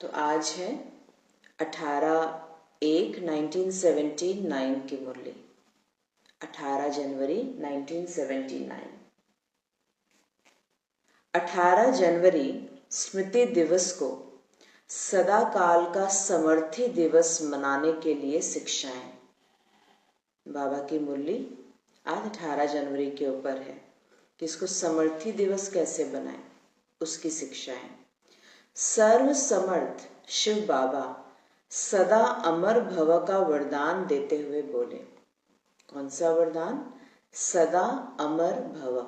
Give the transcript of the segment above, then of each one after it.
तो आज है 18/1/1979 की मुरली। 18 जनवरी 1979। 18 जनवरी स्मृति दिवस को सदा काल का समर्थी दिवस मनाने के लिए शिक्षाएं। बाबा की मुरली आज 18 जनवरी के ऊपर है कि इसको समर्थी दिवस कैसे बनाएं, उसकी शिक्षाएं। सर्व समर्थ शिव बाबा सदा अमर भव का वरदान देते हुए बोले। कौन सा वरदान? सदा अमर भव।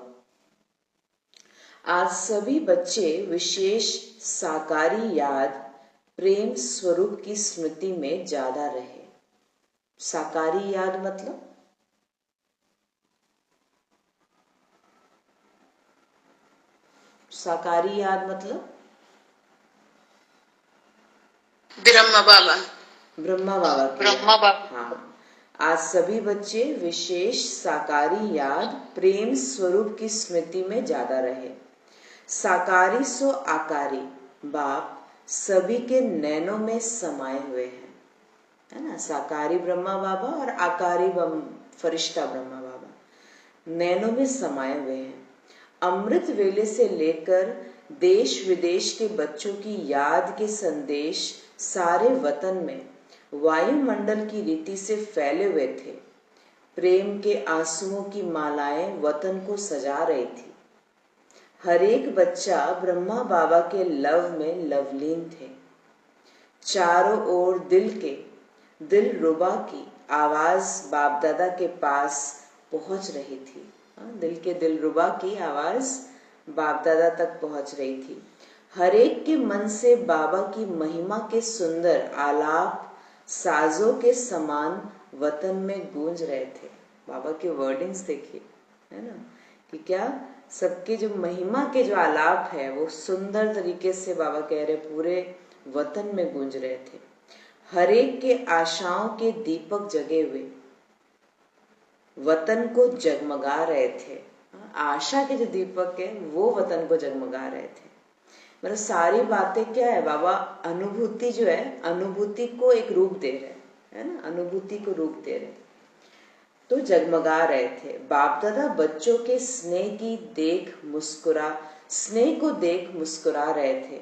आज सभी बच्चे विशेष साकारी याद प्रेम स्वरूप की स्मृति में ज्यादा रहे। साकारी याद मतलब साकारी याद मतलब ब्रह्मा बाबा हाँ। आज सभी बच्चे विशेष साकारी याद प्रेम स्वरूप की स्मृति में ज्यादा रहे। साकारी सो आकारी बाप सभी के नैनों में समाये हुए हैं, है ना। साकारी ब्रह्मा बाबा और आकारी फरिश्ता ब्रह्मा बाबा नैनों में समाये हुए हैं। अमृत वेले से लेकर देश विदेश के बच्चों की याद के संदेश सारे वतन में वायुमंडल की रीति से फैले हुए थे। प्रेम के आंसुओं की मालाएं वतन को सजा रही थी। हर एक बच्चा ब्रह्मा बाबा के लव में लवलीन थे। चारों ओर दिल रुबा की आवाज बाप दादा के पास पहुंच रही थी। दिल रुबा की आवाज बाप दादा तक पहुंच रही थी। हर एक के मन से बाबा की महिमा के सुंदर आलाप साजों के समान वतन में गूंज रहे थे। बाबा के वर्डिंग्स देखिए, है ना, कि क्या सबके जो महिमा के जो आलाप है वो सुंदर तरीके से बाबा कह रहे पूरे वतन में गूंज रहे थे। हर एक के आशाओं के दीपक जगे हुए वतन को जगमगा रहे थे। आशा के जो दीपक है वो वतन को जगमगा रहे थे। मतलब सारी बातें क्या है, बाबा अनुभूति जो है, अनुभूति को एक रूप दे रहे है ना, अनुभूति को रूप दे रहे तो जगमगा रहे थे। बाप दादा बच्चों के स्नेह को देख मुस्कुरा रहे थे।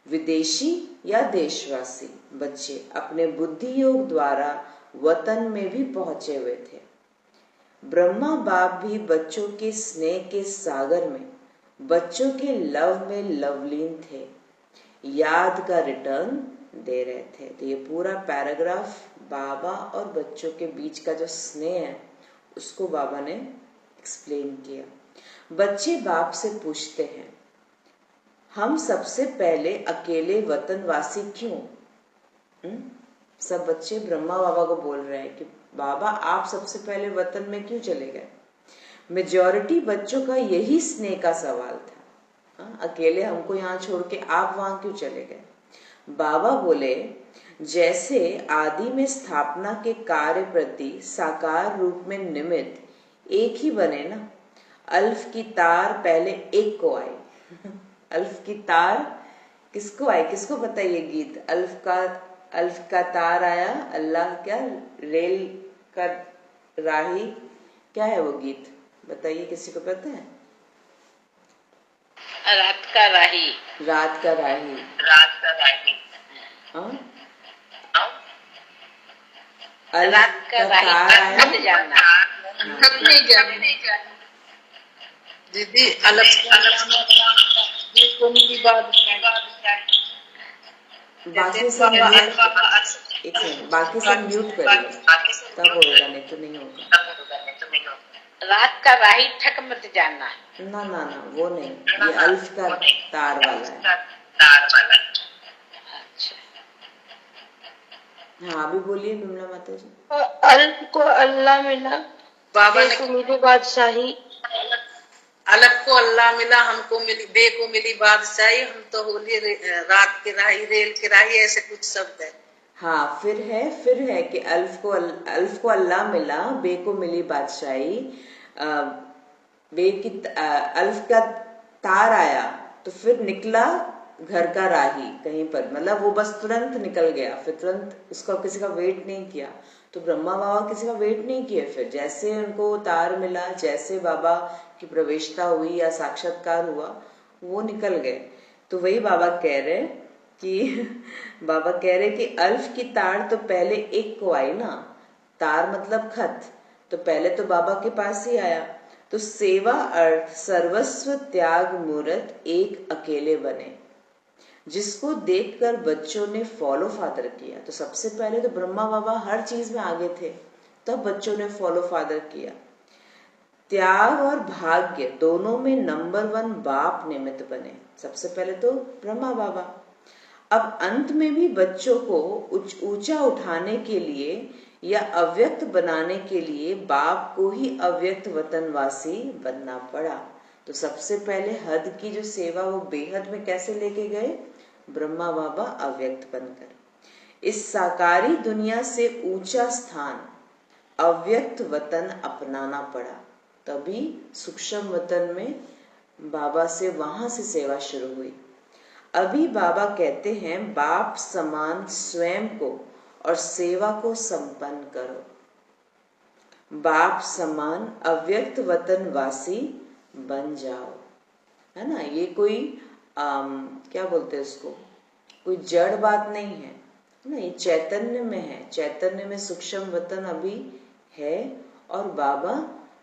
विदेशी या देशवासी बच्चे अपने बुद्धि योग द्वारा वतन में भी पहुंचे हुए थे। ब्रह्मा बाप भी बच्चों के स्नेह के सागर में, बच्चों के लव में लवलीन थे। याद का रिटर्न दे रहे थे। तो ये पूरा पैराग्राफ बाबा और बच्चों के बीच का जो स्नेह है उसको बाबा ने एक्सप्लेन किया। बच्चे बाप से पूछते हैं, हम सबसे पहले अकेले वतनवासी क्यों? सब बच्चे ब्रह्मा बाबा को बोल रहे हैं कि बाबा आप सबसे पहले वतन में क्यों चले गए? मेजॉरिटी बच्चों का यही स्नेह का सवाल था। अकेले हमको यहाँ छोड़ के आप वहां क्यों चले गए? बाबा बोले, जैसे आदि में स्थापना के कार्य प्रति साकार रूप में निमित्त एक ही बने ना, अल्फ की तार पहले एक को आई। अल्फ की तार किसको आई? किसको पता ये गीत? अल्फ का तार आया, अल्लाह क्या रेल का राही, क्या है वो गीत? बताइए, किसी को पता है? रात का राही। हाँ, रात का राही मत जानना, नहीं जानना दीदी। बाकी सब म्यूट करिए, तब होगा, नहीं तो नहीं होगा। रात का राही ठक मत जानना। ना ना ना, वो नहीं, ये अल्फ का तार वाला है। अच्छा, हाँ अभी बोलिए विमला माता जी। अल्फ को अल्लाह मिला, बाबा ने मिली बादशाही। अलग को अल्लाह मिला, हमको मिली, बे को मिली बादशाही। हम तो होली रात के राही, रेल के राही, ऐसे कुछ शब्द है। हाँ, फिर है कि अल्फ को अल्लाह मिला, बे को मिली बादशाही। अल्फ का तार आया तो फिर निकला घर का राही कहीं पर, मतलब वो बस तुरंत निकल गया, फिर तुरंत उसका किसी का वेट नहीं किया। तो ब्रह्मा बाबा किसी का वेट नहीं किए, फिर जैसे उनको तार मिला, जैसे बाबा की प्रवेशता हुई या साक्षात्कार हुआ, वो निकल गए। तो वही बाबा कह रहे कि बाबा कह रहे कि अल्फ की तार तो पहले एक को आई ना, तार मतलब खत, तो पहले तो बाबा के पास ही आया। तो सेवा अर्थ सर्वस्व त्याग मूर्त एक अकेले बने, जिसको देखकर बच्चों ने फॉलो फादर किया। तो सबसे पहले तो ब्रह्मा बाबा हर चीज में आगे थे, तब बच्चों ने फॉलो फादर किया। त्याग और भाग्य दोनों में नंबर 1 बाप निमित्त बने, सबसे पहले तो ब्रह्मा बाबा। अब अंत में भी बच्चों को ऊंचा उठाने के लिए या अव्यक्त बनाने के लिए बाप को ही अव्यक्त वतनवासी बनना पड़ा। तो सबसे पहले हद की जो सेवा वो बेहद में कैसे लेके गए, ब्रह्मा बाबा अव्यक्त बनकर। इस साकारी दुनिया से ऊंचा स्थान अव्यक्त वतन अपनाना पड़ा, तभी सूक्ष्म वतन में बाबा से वहां से सेवा शुरू हुई। अभी बाबा कहते हैं बाप समान स्वयं को और सेवा को संपन्न करो। बाप समान अव्यक्त वतन वासी बन जाओ, है ना। ये कोई क्या बोलते हैं उसको, कोई जड़ बात नहीं है ना, ये चैतन्य में है। चैतन्य में सूक्ष्म वतन अभी है और बाबा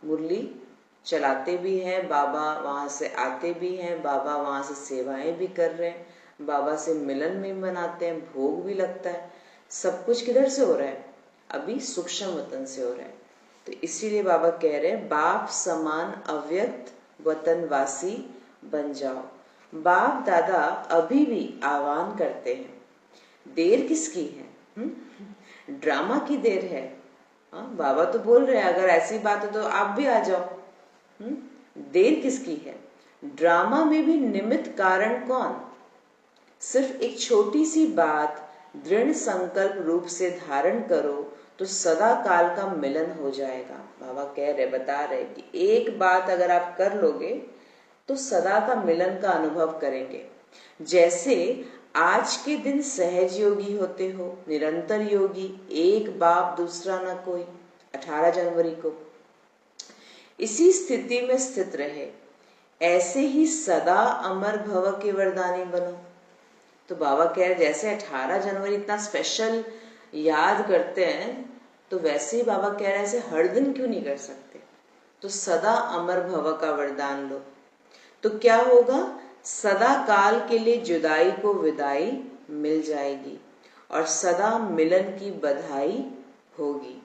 मुरली चलाते भी हैं, बाबा वहां से आते भी हैं, बाबा वहां से सेवाएं भी कर रहे हैं, बाबा से मिलन भी मनाते हैं, भोग भी लगता है। सब कुछ किधर से हो रहा है, अभी सूक्ष्म वतन से हो रहा है। तो इसीलिए बाबा कह रहे हैं बाप समान अव्यक्त वतनवासी बन जाओ। बाप दादा अभी भी आह्वान करते हैं, देर किसकी है, ड्रामा की देर है। बाबा तो बोल रहे हैं अगर ऐसी बात है तो आप भी आ जाओ, देर किसकी है। ड्रामा में भी निमित्त कारण कौन, सिर्फ एक छोटी सी बात दृढ़ संकल्प रूप से धारण करो तो सदा काल का मिलन हो जाएगा। बाबा कह रहे, बता रहे कि एक बात अगर आप कर लोगे तो सदा का मिलन का अनुभव करेंगे। जैसे आज के दिन सहज योगी होते हो, निरंतर योगी, एक बाप दूसरा न कोई, 18 जनवरी को इसी स्थिति में स्थित रहे, ऐसे ही सदा अमर भव के वरदानी बनो। तो बाबा कह रहे जैसे 18 जनवरी इतना स्पेशल याद करते हैं, तो वैसे ही बाबा कह रहे हैं ऐसे हर दिन क्यों नहीं कर सकते। तो सदा अमर भव का वरदान लो, तो क्या होगा, सदा काल के लिए जुदाई को विदाई मिल जाएगी और सदा मिलन की बधाई होगी।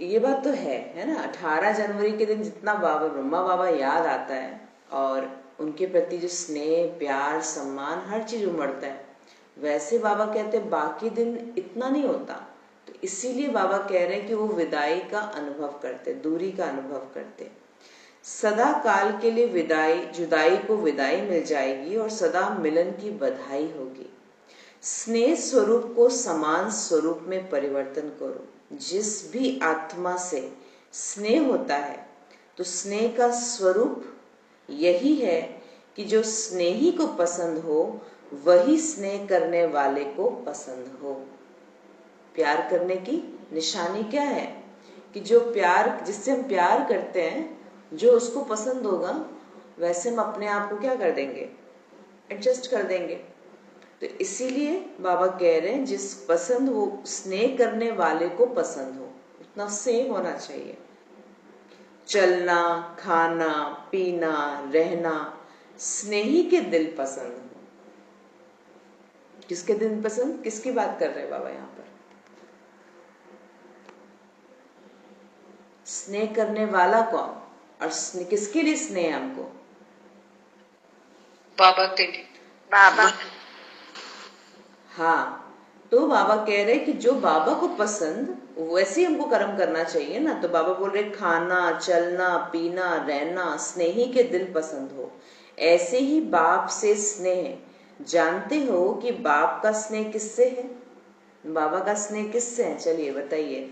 ये बात तो है ना। 18 जनवरी के दिन जितना बाबा ब्रह्मा बाबा याद आता है और उनके प्रति जो स्नेह प्यार सम्मान हर चीज उमड़ता है, वैसे बाबा कहते हैं बाकी दिन इतना नहीं होता। तो इसीलिए बाबा कह रहे हैं कि वो विदाई का अनुभव करते, दूरी का अनुभव करते। सदा काल के लिए विदाई, जुदाई को विदाई मिल जाएगी और सदा मिलन की बधाई होगी। स्नेह स्वरूप को समान स्वरूप में परिवर्तन करो। जिस भी आत्मा से स्नेह होता है तो स्नेह का स्वरूप यही है कि जो स्नेही को पसंद हो वही स्नेह करने वाले को पसंद हो। प्यार करने की निशानी क्या है कि जो प्यार, जिससे हम प्यार करते हैं, जो उसको पसंद होगा वैसे हम अपने आप को क्या कर देंगे, एडजस्ट कर देंगे। तो इसीलिए बाबा कह रहे हैं जिस पसंद हो, स्नेह करने वाले को पसंद हो, उतना सेम होना चाहिए। चलना खाना पीना रहना स्नेही के दिल पसंद हो। किसके दिल पसंद, किसकी बात कर रहे हैं बाबा यहाँ पर, स्नेह करने वाला कौन और किसके लिए स्नेह हमको, बाबा के लिए। बाबा हाँ। तो बाबा कह रहे कि जो बाबा को पसंद वैसे ही हमको कर्म करना चाहिए ना। तो बाबा बोल रहे खाना चलना पीना रहना स्नेही के दिल पसंद हो, ऐसे ही बाप से स्नेह। जानते हो कि बाप का स्नेह किससे है, बाबा का स्नेह किससे है, चलिए बताइए।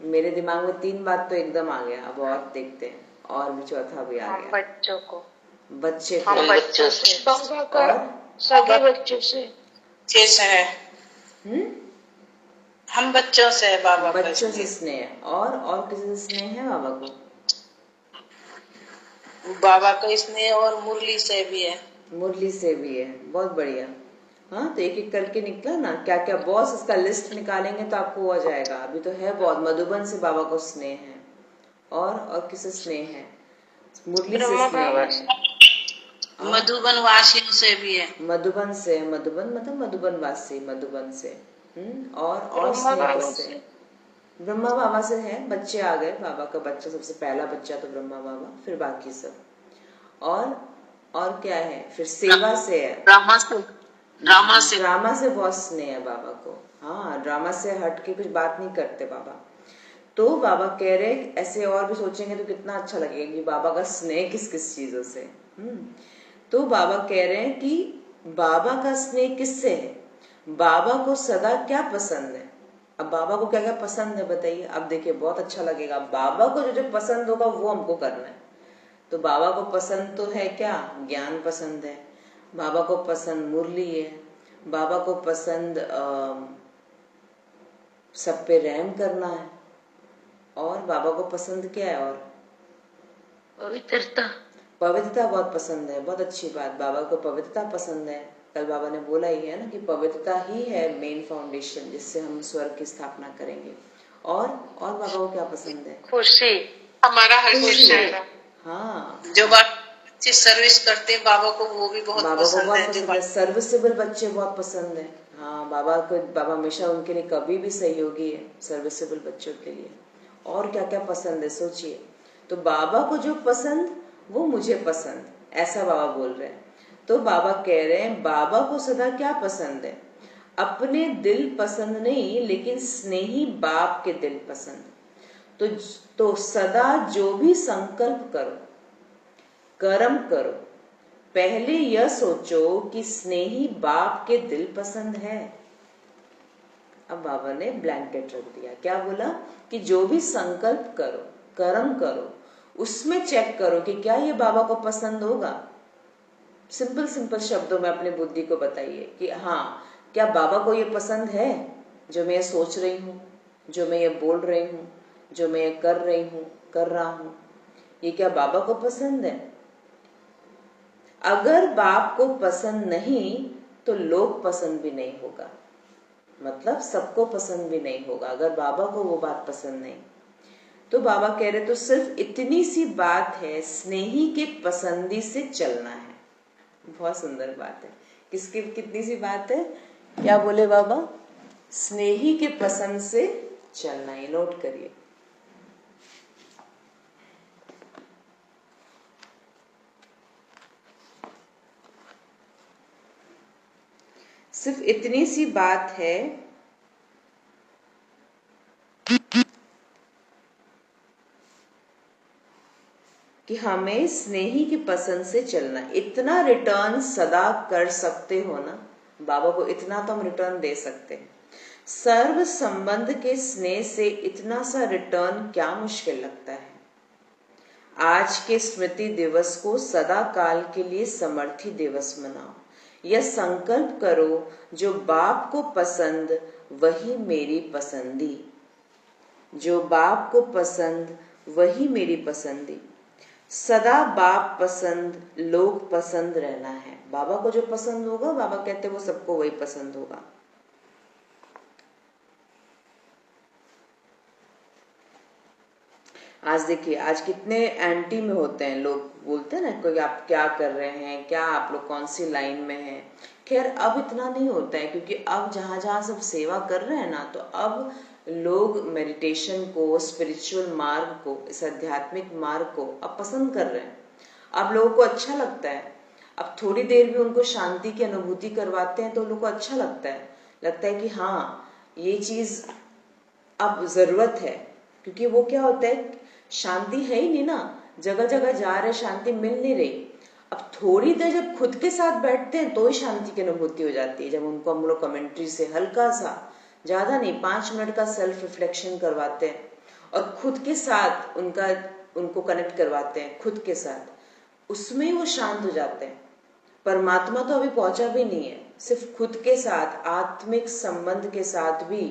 मेरे दिमाग में 3 बात तो एकदम आ गया, अब और देखते हैं, और भी चौथा भी आ गया। बच्चों को, बच्चे हम थे बच्चों से, बाबा का और सगे बच्चों से। जैसे है हम बच्चों से है बाबा का बच्चों से स्नेह। स्नेह और किसी से स्नेह है बाबा को? बाबा का स्नेह और मुरली से भी है। मुरली से भी है, बहुत बढ़िया। हाँ, तो एक एक करके निकला ना, क्या क्या बॉस, इसका लिस्ट निकालेंगे तो आपको हो जाएगा। अभी तो है बहुत, मधुबन से बाबा को स्नेह है, और किसे स्नेह है? मुरली से ब्रह्मा स्नेह बाबा है, से, मधुबन वासियों से भी है। मधुबन से, मधुबन मतलब मधुबन वासी, मधुबन से। और ब्रह्मा स्नेह बाबा किससे? से, ब्रह्मा बाबा से है। बच्चे आ गए, बाबा का बच्चा, सबसे पहला बच्चा तो ब्रह्मा बाबा, फिर बाकी सब। और क्या है? फिर सेवा से है, ड्रामा से, ड्रामा से। ड्रामा से बहुत स्नेह है बाबा को। हाँ, ड्रामा से हट के कुछ बात नहीं करते बाबा। तो बाबा कह रहे, ऐसे और भी सोचेंगे तो कितना अच्छा लगेगा कि बाबा का स्नेह किस किस चीजों से। तो बाबा कह रहे हैं कि बाबा का स्नेह किससे है, बाबा को सदा क्या पसंद है। अब बाबा को क्या क्या पसंद है बताइए। अब देखिए, बहुत अच्छा लगेगा। बाबा को जो जो पसंद होगा वो हमको करना है। तो बाबा को पसंद तो है क्या? ज्ञान पसंद है। बाबा को पसंद मुरली है। बाबा को पसंद सब पे रहम करना है। और बाबा को पसंद क्या है? और पवित्रता, पवित्रता बहुत पसंद है। बहुत अच्छी बात, बाबा को पवित्रता पसंद है। कल बाबा ने बोला ही है ना कि पवित्रता ही है मेन फाउंडेशन, जिससे हम स्वर्ग की स्थापना करेंगे। और बाबा को क्या पसंद है? खुशी, हमारा हर खुशी। है। हाँ, जो बच्चे सर्विस करते हैं बाबा को, वो भी बहुत बाबा को पसंद बहुत है। पसंद है। सर्विसेबल बच्चे बहुत पसंद है। हाँ, बाबा हमेशा उनके लिए कभी भी सहयोगी है, सर्विसेबल बच्चों के लिए। और क्या क्या पसंद है सोचिए। तो बाबा को जो पसंद वो मुझे पसंद, ऐसा बाबा बोल रहे हैं। तो बाबा कह रहे हैं, बाबा को सदा क्या पसंद है? अपने दिल पसंद नहीं, लेकिन स्नेही बाप के दिल पसंद। तो सदा जो भी संकल्प करो, कर्म करो, पहले यह सोचो कि स्नेही बाप के दिल पसंद है। अब बाबा ने ब्लैंकेट रख दिया। क्या बोला? कि जो भी संकल्प करो, कर्म करो, उसमें चेक करो कि क्या ये बाबा को पसंद होगा। सिंपल सिंपल शब्दों में अपने बुद्धि को बताइए कि हाँ, क्या बाबा को ये पसंद है जो मैं सोच रही हूँ, जो मैं ये बोल रही हूँ, जो मैं ये कर रही हूँ, कर रहा हूँ, ये क्या बाबा को पसंद है? अगर बाप को पसंद नहीं तो लोग पसंद भी नहीं होगा, मतलब सबको पसंद भी नहीं होगा अगर बाबा को वो बात पसंद नहीं। तो बाबा कह रहे, तो सिर्फ इतनी सी बात है, स्नेही के पसंदी से चलना है। बहुत सुंदर बात है। किसकी कितनी सी बात है? क्या बोले बाबा? स्नेही के पसंद से चलना है। नोट करिए। सिर्फ इतनी सी बात है कि हमें स्नेही की पसंद से चलना। इतना रिटर्न सदा कर सकते हो ना, बाबा को इतना तो हम रिटर्न दे सकते हैं। सर्व संबंध के स्नेह से इतना सा रिटर्न क्या मुश्किल लगता है। आज के स्मृति दिवस को सदा काल के लिए समर्थी दिवस मनाओ। यह संकल्प करो, जो बाप को पसंद वही मेरी पसंदी, जो बाप को पसंद वही मेरी पसंदी। सदा बाप पसंद, लोग पसंद रहना है। बाबा को जो पसंद होगा, बाबा कहते वो सबको वही पसंद होगा। आज देखिए, आज कितने एंटी में होते हैं लोग। बोलते हैं ना कोई, आप क्या कर रहे हैं, क्या आप लोग कौन सी लाइन में हैं। खैर, अब इतना नहीं होता है, क्योंकि अब जहां जहां सब सेवा कर रहे हैं ना, तो अब लोग मेडिटेशन को, स्पिरिचुअल मार्ग को, इस आध्यात्मिक मार्ग को अब पसंद कर रहे हैं। अब लोगों को अच्छा लगता है। अब थोड़ी देर भी उनको शांति की अनुभूति करवाते हैं तो लोगों को अच्छा लगता है कि हाँ, ये चीज अब जरूरत है। क्योंकि वो क्या होता है, शांति है ही नहीं ना, जगह जगह जा रहे, शांति मिल नहीं रही। अब थोड़ी देर जब खुद के साथ बैठते हैं तो ही शांति की अनुभूति हो जाती है। जब उनको हम लोग कमेंट्री से हल्का सा, ज्यादा नहीं, 5 मिनट का सेल्फ रिफ्लेक्शन करवाते हैं और खुद के साथ उनको कनेक्ट करवाते हैं, खुद के साथ, उसमें ही वो शांत हो जाते हैं। परमात्मा तो अभी पहुंचा भी नहीं है, सिर्फ खुद के साथ आत्मिक संबंध के साथ भी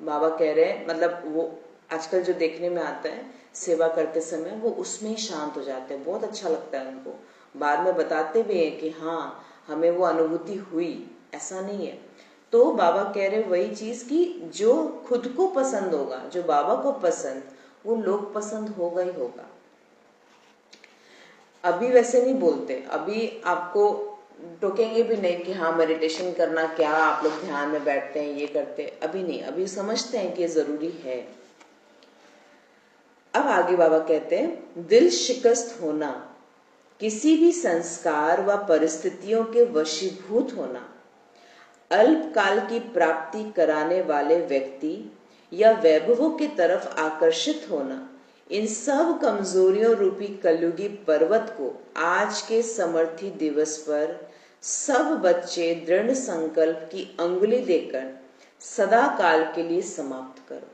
बाबा कह रहे हैं, मतलब वो आजकल जो देखने में आता है सेवा करते समय, वो उसमें ही शांत हो जाते हैं। बहुत अच्छा लगता है उनको। बाद में बताते भी हैं कि हाँ हमें वो अनुभूति हुई, ऐसा नहीं है। तो बाबा कह रहे वही चीज कि जो खुद को पसंद होगा, जो बाबा को पसंद, वो लोग पसंद होगा ही होगा। अभी वैसे नहीं बोलते, अभी आपको टोकेंगे भी नहीं कि हाँ मेडिटेशन करना क्या, आप लोग ध्यान में बैठते हैं, ये करते हैं, अभी नहीं। अभी समझते हैं कि ये जरूरी है। अब आगे बाबा कहते हैं, दिल शिकस्त होना, किसी भी संस्कार व परिस्थितियों के वशीभूत होना, अल्पकाल की प्राप्ति कराने वाले व्यक्ति या वैभवों की तरफ आकर्षित होना, इन सब कमजोरियों रूपी कलयुगी पर्वत को आज के समर्थी दिवस पर सब बच्चे दृढ़ संकल्प की अंगुली देकर सदा काल के लिए समाप्त करो।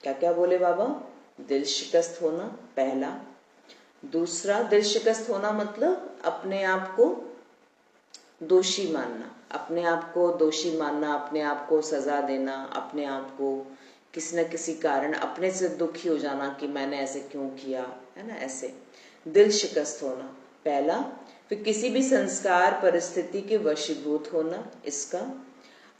क्या क्या बोले बाबा? दिल शिकस्त होना पहला। दूसरा, दिल शिकस्त होना मतलब अपने आप को दोषी मानना, अपने आप को दोषी मानना, अपने आप को सजा देना, अपने आप को किसी न किसी कारण अपने से दुखी हो जाना कि मैंने ऐसे क्यों किया, है ना, ऐसे दिल शिकस्त होना पहला। फिर किसी भी संस्कार परिस्थिति के वशीभूत होना, इसका।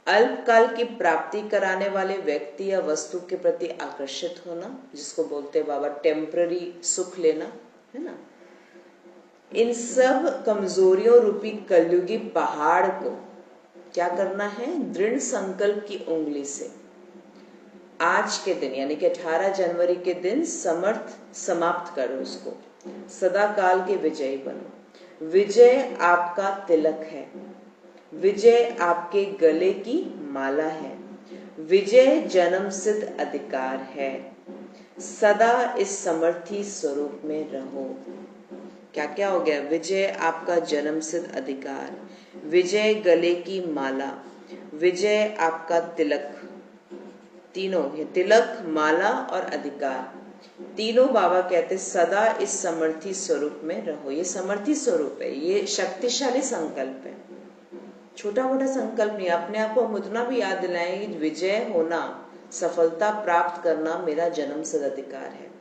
अल्पकाल की प्राप्ति कराने वाले व्यक्ति या वस्तु के प्रति आकर्षित होना, जिसको बोलते हैं बाबा टेम्पररी सुख लेना, है ना। इन सब कमजोरियों रूपी कलयुगी पहाड़ को क्या करना है? दृढ़ संकल्प की उंगली से आज के दिन यानी कि 18 जनवरी के दिन समर्थ समाप्त करो उसको। सदा काल के विजयी बनो। विजय आपका तिलक है, विजय आपके गले की माला है, विजय जन्म सिद्ध अधिकार है। सदा इस समर्थी स्वरूप में रहो। क्या क्या हो गया? विजय आपका जन्म सिद्ध अधिकार, विजय गले की माला, विजय आपका तिलक, तीनों ये तिलक, माला और अधिकार, तीनों बाबा कहते सदा इस समर्थी स्वरूप में रहो। ये समर्थी स्वरूप है, ये शक्तिशाली संकल्प है, छोटा मोटा संकल्प नहीं। अपने आप को हम उतना भी याद दिलाएं कि विजय होना, सफलता प्राप्त करना मेरा जन्म सिद्ध अधिकार है।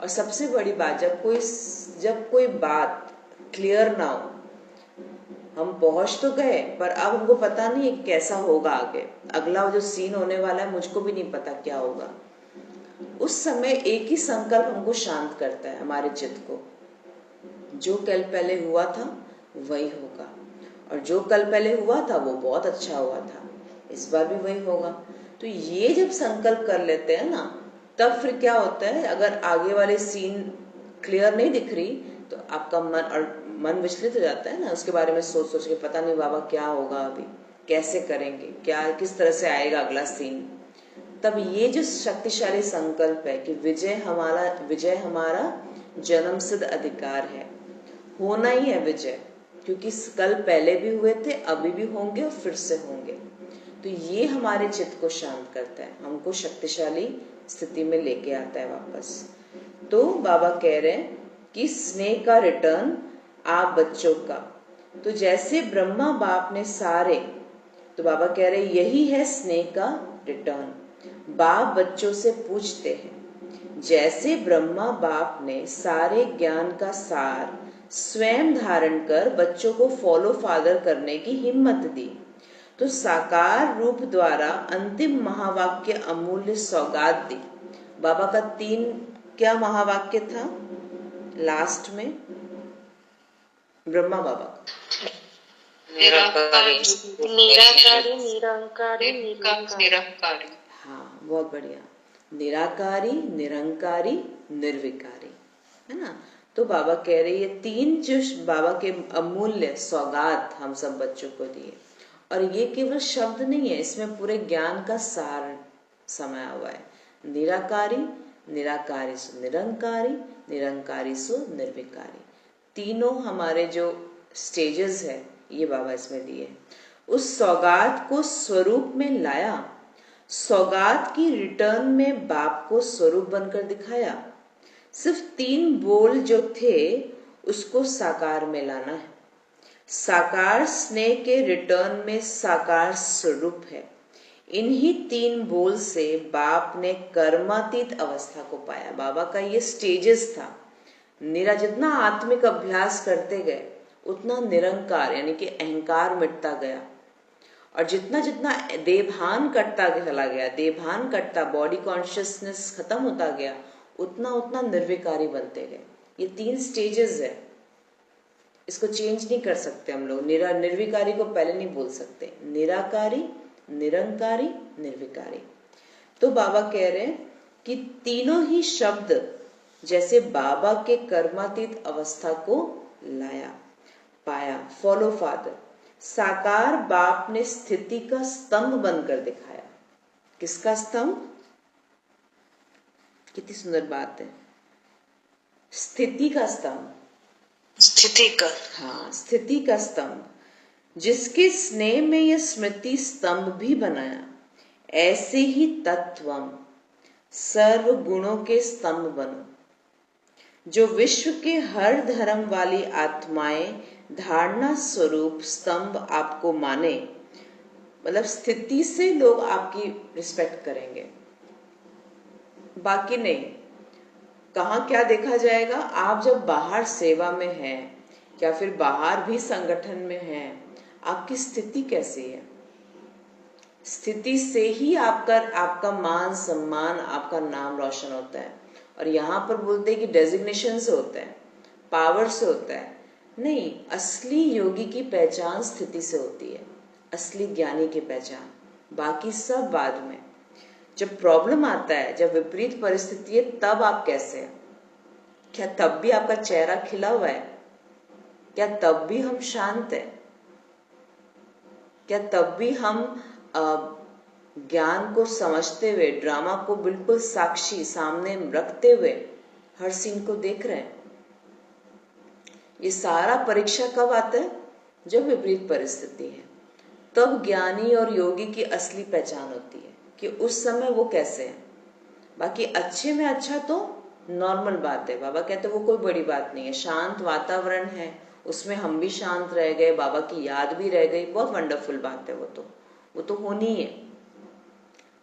और सबसे बड़ी बात, जब कोई बात क्लियर ना हो, हम पहुंच तो गए पर अब हमको पता नहीं है कैसा होगा आगे, अगला जो सीन होने वाला है मुझको भी नहीं पता क्या होगा, उस समय एक ही संकल्प हमको शांत करता है, हमारे चित्त को। जो कल पहले हुआ था वही होगा, और जो कल पहले हुआ था वो बहुत अच्छा हुआ था, इस बार भी वही होगा। तो ये जब संकल्प कर लेते हैं ना, तब फिर क्या होता है, अगर आगे वाले सीन क्लियर नहीं दिख रही तो आपका मन विचलित हो जाता है ना, उसके बारे में सोच सोच के पता नहीं बाबा क्या होगा, अभी कैसे करेंगे, क्या किस तरह से आएगा अगला सीन। तब ये जो शक्तिशाली संकल्प है कि विजय हमारा जन्म सिद्ध अधिकार है, होना ही है विजय, क्योंकि कल पहले भी हुए थे, अभी भी होंगे और फिर से होंगे। तो ये हमारे चित्त को शांत करता है, हमको शक्तिशाली स्थिति में लेके आता है वापस। तो बाबा कह रहे हैं कि स्नेह का रिटर्न आप बच्चों का, तो जैसे ब्रह्मा बाप ने सारे, तो बाबा कह रहे यही है स्नेह का रिटर्न। बाप बच्चों से पूछते हैं, जैसे ब्रह्मा बाप ने सारे ज्ञान का सार स्वयं धारण कर बच्चों को फॉलो फादर करने की हिम्मत दी, तो साकार रूप द्वारा अंतिम महावाक्य अमूल्य सौगात दी। बाबा का 3 क्या महावाक्य था लास्ट में? ब्रह्मा बाबा निराकारी, निरंकारी, निरंकारी। हाँ, बहुत बढ़िया। निराकारी, निरंकारी, निर्विकारी, है ना। तो बाबा कह रहे ये 3 जो बाबा के अमूल्य सौगात हम सब बच्चों को दिए, और ये केवल शब्द नहीं है, इसमें पूरे ज्ञान का सार समाया हुआ है। निराकारी, निराकारी सो निरंकारी, निरंकारी सो निर्विकारी, तीनों हमारे जो स्टेजेस है ये बाबा इसमें दिए। उस सौगात को स्वरूप में लाया, सौगात की रिटर्न में बाप को स्वरूप बनकर दिखाया। सिर्फ 3 बोल जो थे उसको साकार में लाना है। साकार स्नेह के रिटर्न में साकार स्वरूप है। इन्हीं 3 बोल से बाप ने कर्मातीत अवस्था को पाया। बाबा का ये स्टेजेस था। जितना आत्मिक अभ्यास करते गए उतना निरंकार यानी कि अहंकार मिटता गया, और जितना जितना देभान कटता चला गया, देभान कटता, बॉडी कॉन्शियसनेस खत्म होता गया, उतना उतना निर्विकारी बनते गए। ये 3 स्टेजेस है, इसको चेंज नहीं कर सकते हम लोग। निर्विकारी को पहले नहीं बोल सकते, निराकारी, निरंकारी, निर्विकारी। तो बाबा कह रहे हैं कि तीनों ही शब्द जैसे बाबा के कर्मातीत अवस्था को लाया, पाया। फॉलो फादर, साकार बाप ने स्थिति का स्तंभ बनकर दिखाया। किसका स्तंभ? कितनी सुंदर बात है, स्थिति का स्तंभ। स्थिति का, हाँ, स्थिति का स्तंभ। जिसके स्नेह में यह स्मृति स्तंभ भी बनाया, ऐसे ही तत्वम सर्व गुणों के स्तंभ बनो। जो विश्व के हर धर्म वाली आत्माएं धारणा स्वरूप स्तंभ आपको माने, मतलब स्थिति से लोग आपकी रिस्पेक्ट करेंगे, बाकी नहीं। कहाँ क्या देखा जाएगा? आप जब बाहर सेवा में हैं या फिर बाहर भी संगठन में हैं, आपकी स्थिति कैसी है? स्थिति से ही आपका मान सम्मान, आपका नाम रोशन होता है। और यहाँ पर बोलते हैं कि डेजिग्नेशन से होता है, पावर से होता है। नहीं, असली योगी की पहचान स्थिति से होती है, असली ज्ञानी की पहचान। बाकी सब बाद में। जब प्रॉब्लम आता है, जब विपरीत परिस्थिति है, तब आप कैसे हैं? क्या तब भी आपका चेहरा खिला हुआ है? क्या तब भी हम शांत हैं? क्या तब भी हम ज्ञान को समझते हुए, ड्रामा को बिल्कुल साक्षी सामने रखते हुए हर सीन को देख रहे हैं? ये सारा परीक्षा कब आता है? जब विपरीत परिस्थिति है। तब ज्ञानी और योगी की असली पहचान होती है कि उस समय वो कैसे हैं। बाकी अच्छे में अच्छा तो नॉर्मल बात है। बाबा कहते वो कोई बड़ी बात नहीं है। शांत वातावरण है, उसमें हम भी शांत रह गए, बाबा की याद भी रह गई, बहुत वंडरफुल बात है। वो तो होनी है।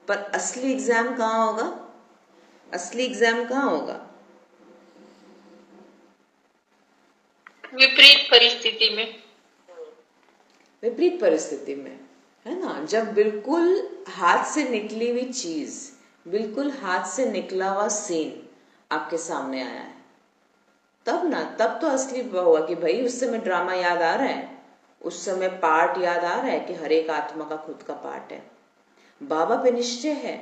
पर असली एग्जाम कहाँ होगा? असली एग्जाम कहाँ होगा? विपरीत परिस्थिति में। विपरीत परिस्थिति में, है ना? जब बिल्कुल हाथ से निकली हुई चीज, बिल्कुल हाथ से निकला हुआ सीन आपके सामने आया है, तब तो असली हुआ कि भाई उस समय ड्रामा याद आ रहा है, उस समय पार्ट याद आ रहा है कि हर एक आत्मा का खुद का पार्ट है। बाबा पे निश्चय है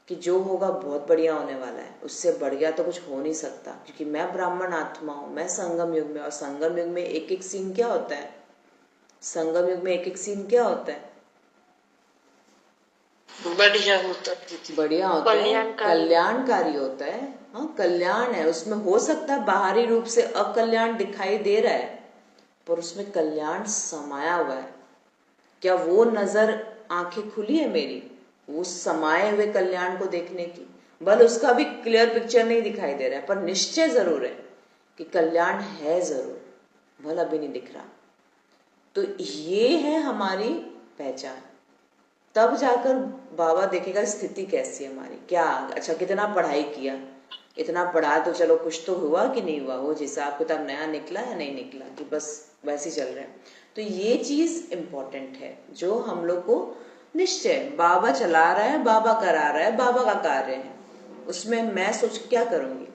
कि जो होगा बहुत बढ़िया होने वाला है, उससे बढ़िया तो कुछ हो नहीं सकता, क्योंकि मैं ब्राह्मण आत्मा हूं, मैं संगम युग में। और संगम युग में एक एक सीन क्या होता है? संगम युग में एक एक सीन क्या होता है? बढ़िया होता है, बढ़िया होता है, कल्याणकारी होता है। हाँ, कल्याण है उसमें। हो सकता है बाहरी रूप से अकल्याण दिखाई दे रहा है, पर उसमें कल्याण समाया हुआ है। क्या वो नजर, आंखें खुली है मेरी वो समाये हुए कल्याण को देखने की? भले उसका भी क्लियर पिक्चर नहीं दिखाई दे रहा है, पर निश्चय जरूर है कि कल्याण है जरूर, भले अभी नहीं दिख रहा। तो ये है हमारी पहचान। तब जाकर बाबा देखेगा स्थिति कैसी है हमारी, क्या अच्छा कितना पढ़ाई किया, इतना पढ़ा तो चलो कुछ तो हुआ कि नहीं हुआ, वो हिसाब किताब नया निकला या नहीं निकला, कि बस वैसे ही चल रहा है। तो ये चीज इम्पोर्टेंट है जो हम लोग को निश्चय, बाबा चला रहा है, बाबा करा रहा है, बाबा का कार्य है, उसमें मैं सोच क्या करूंगी।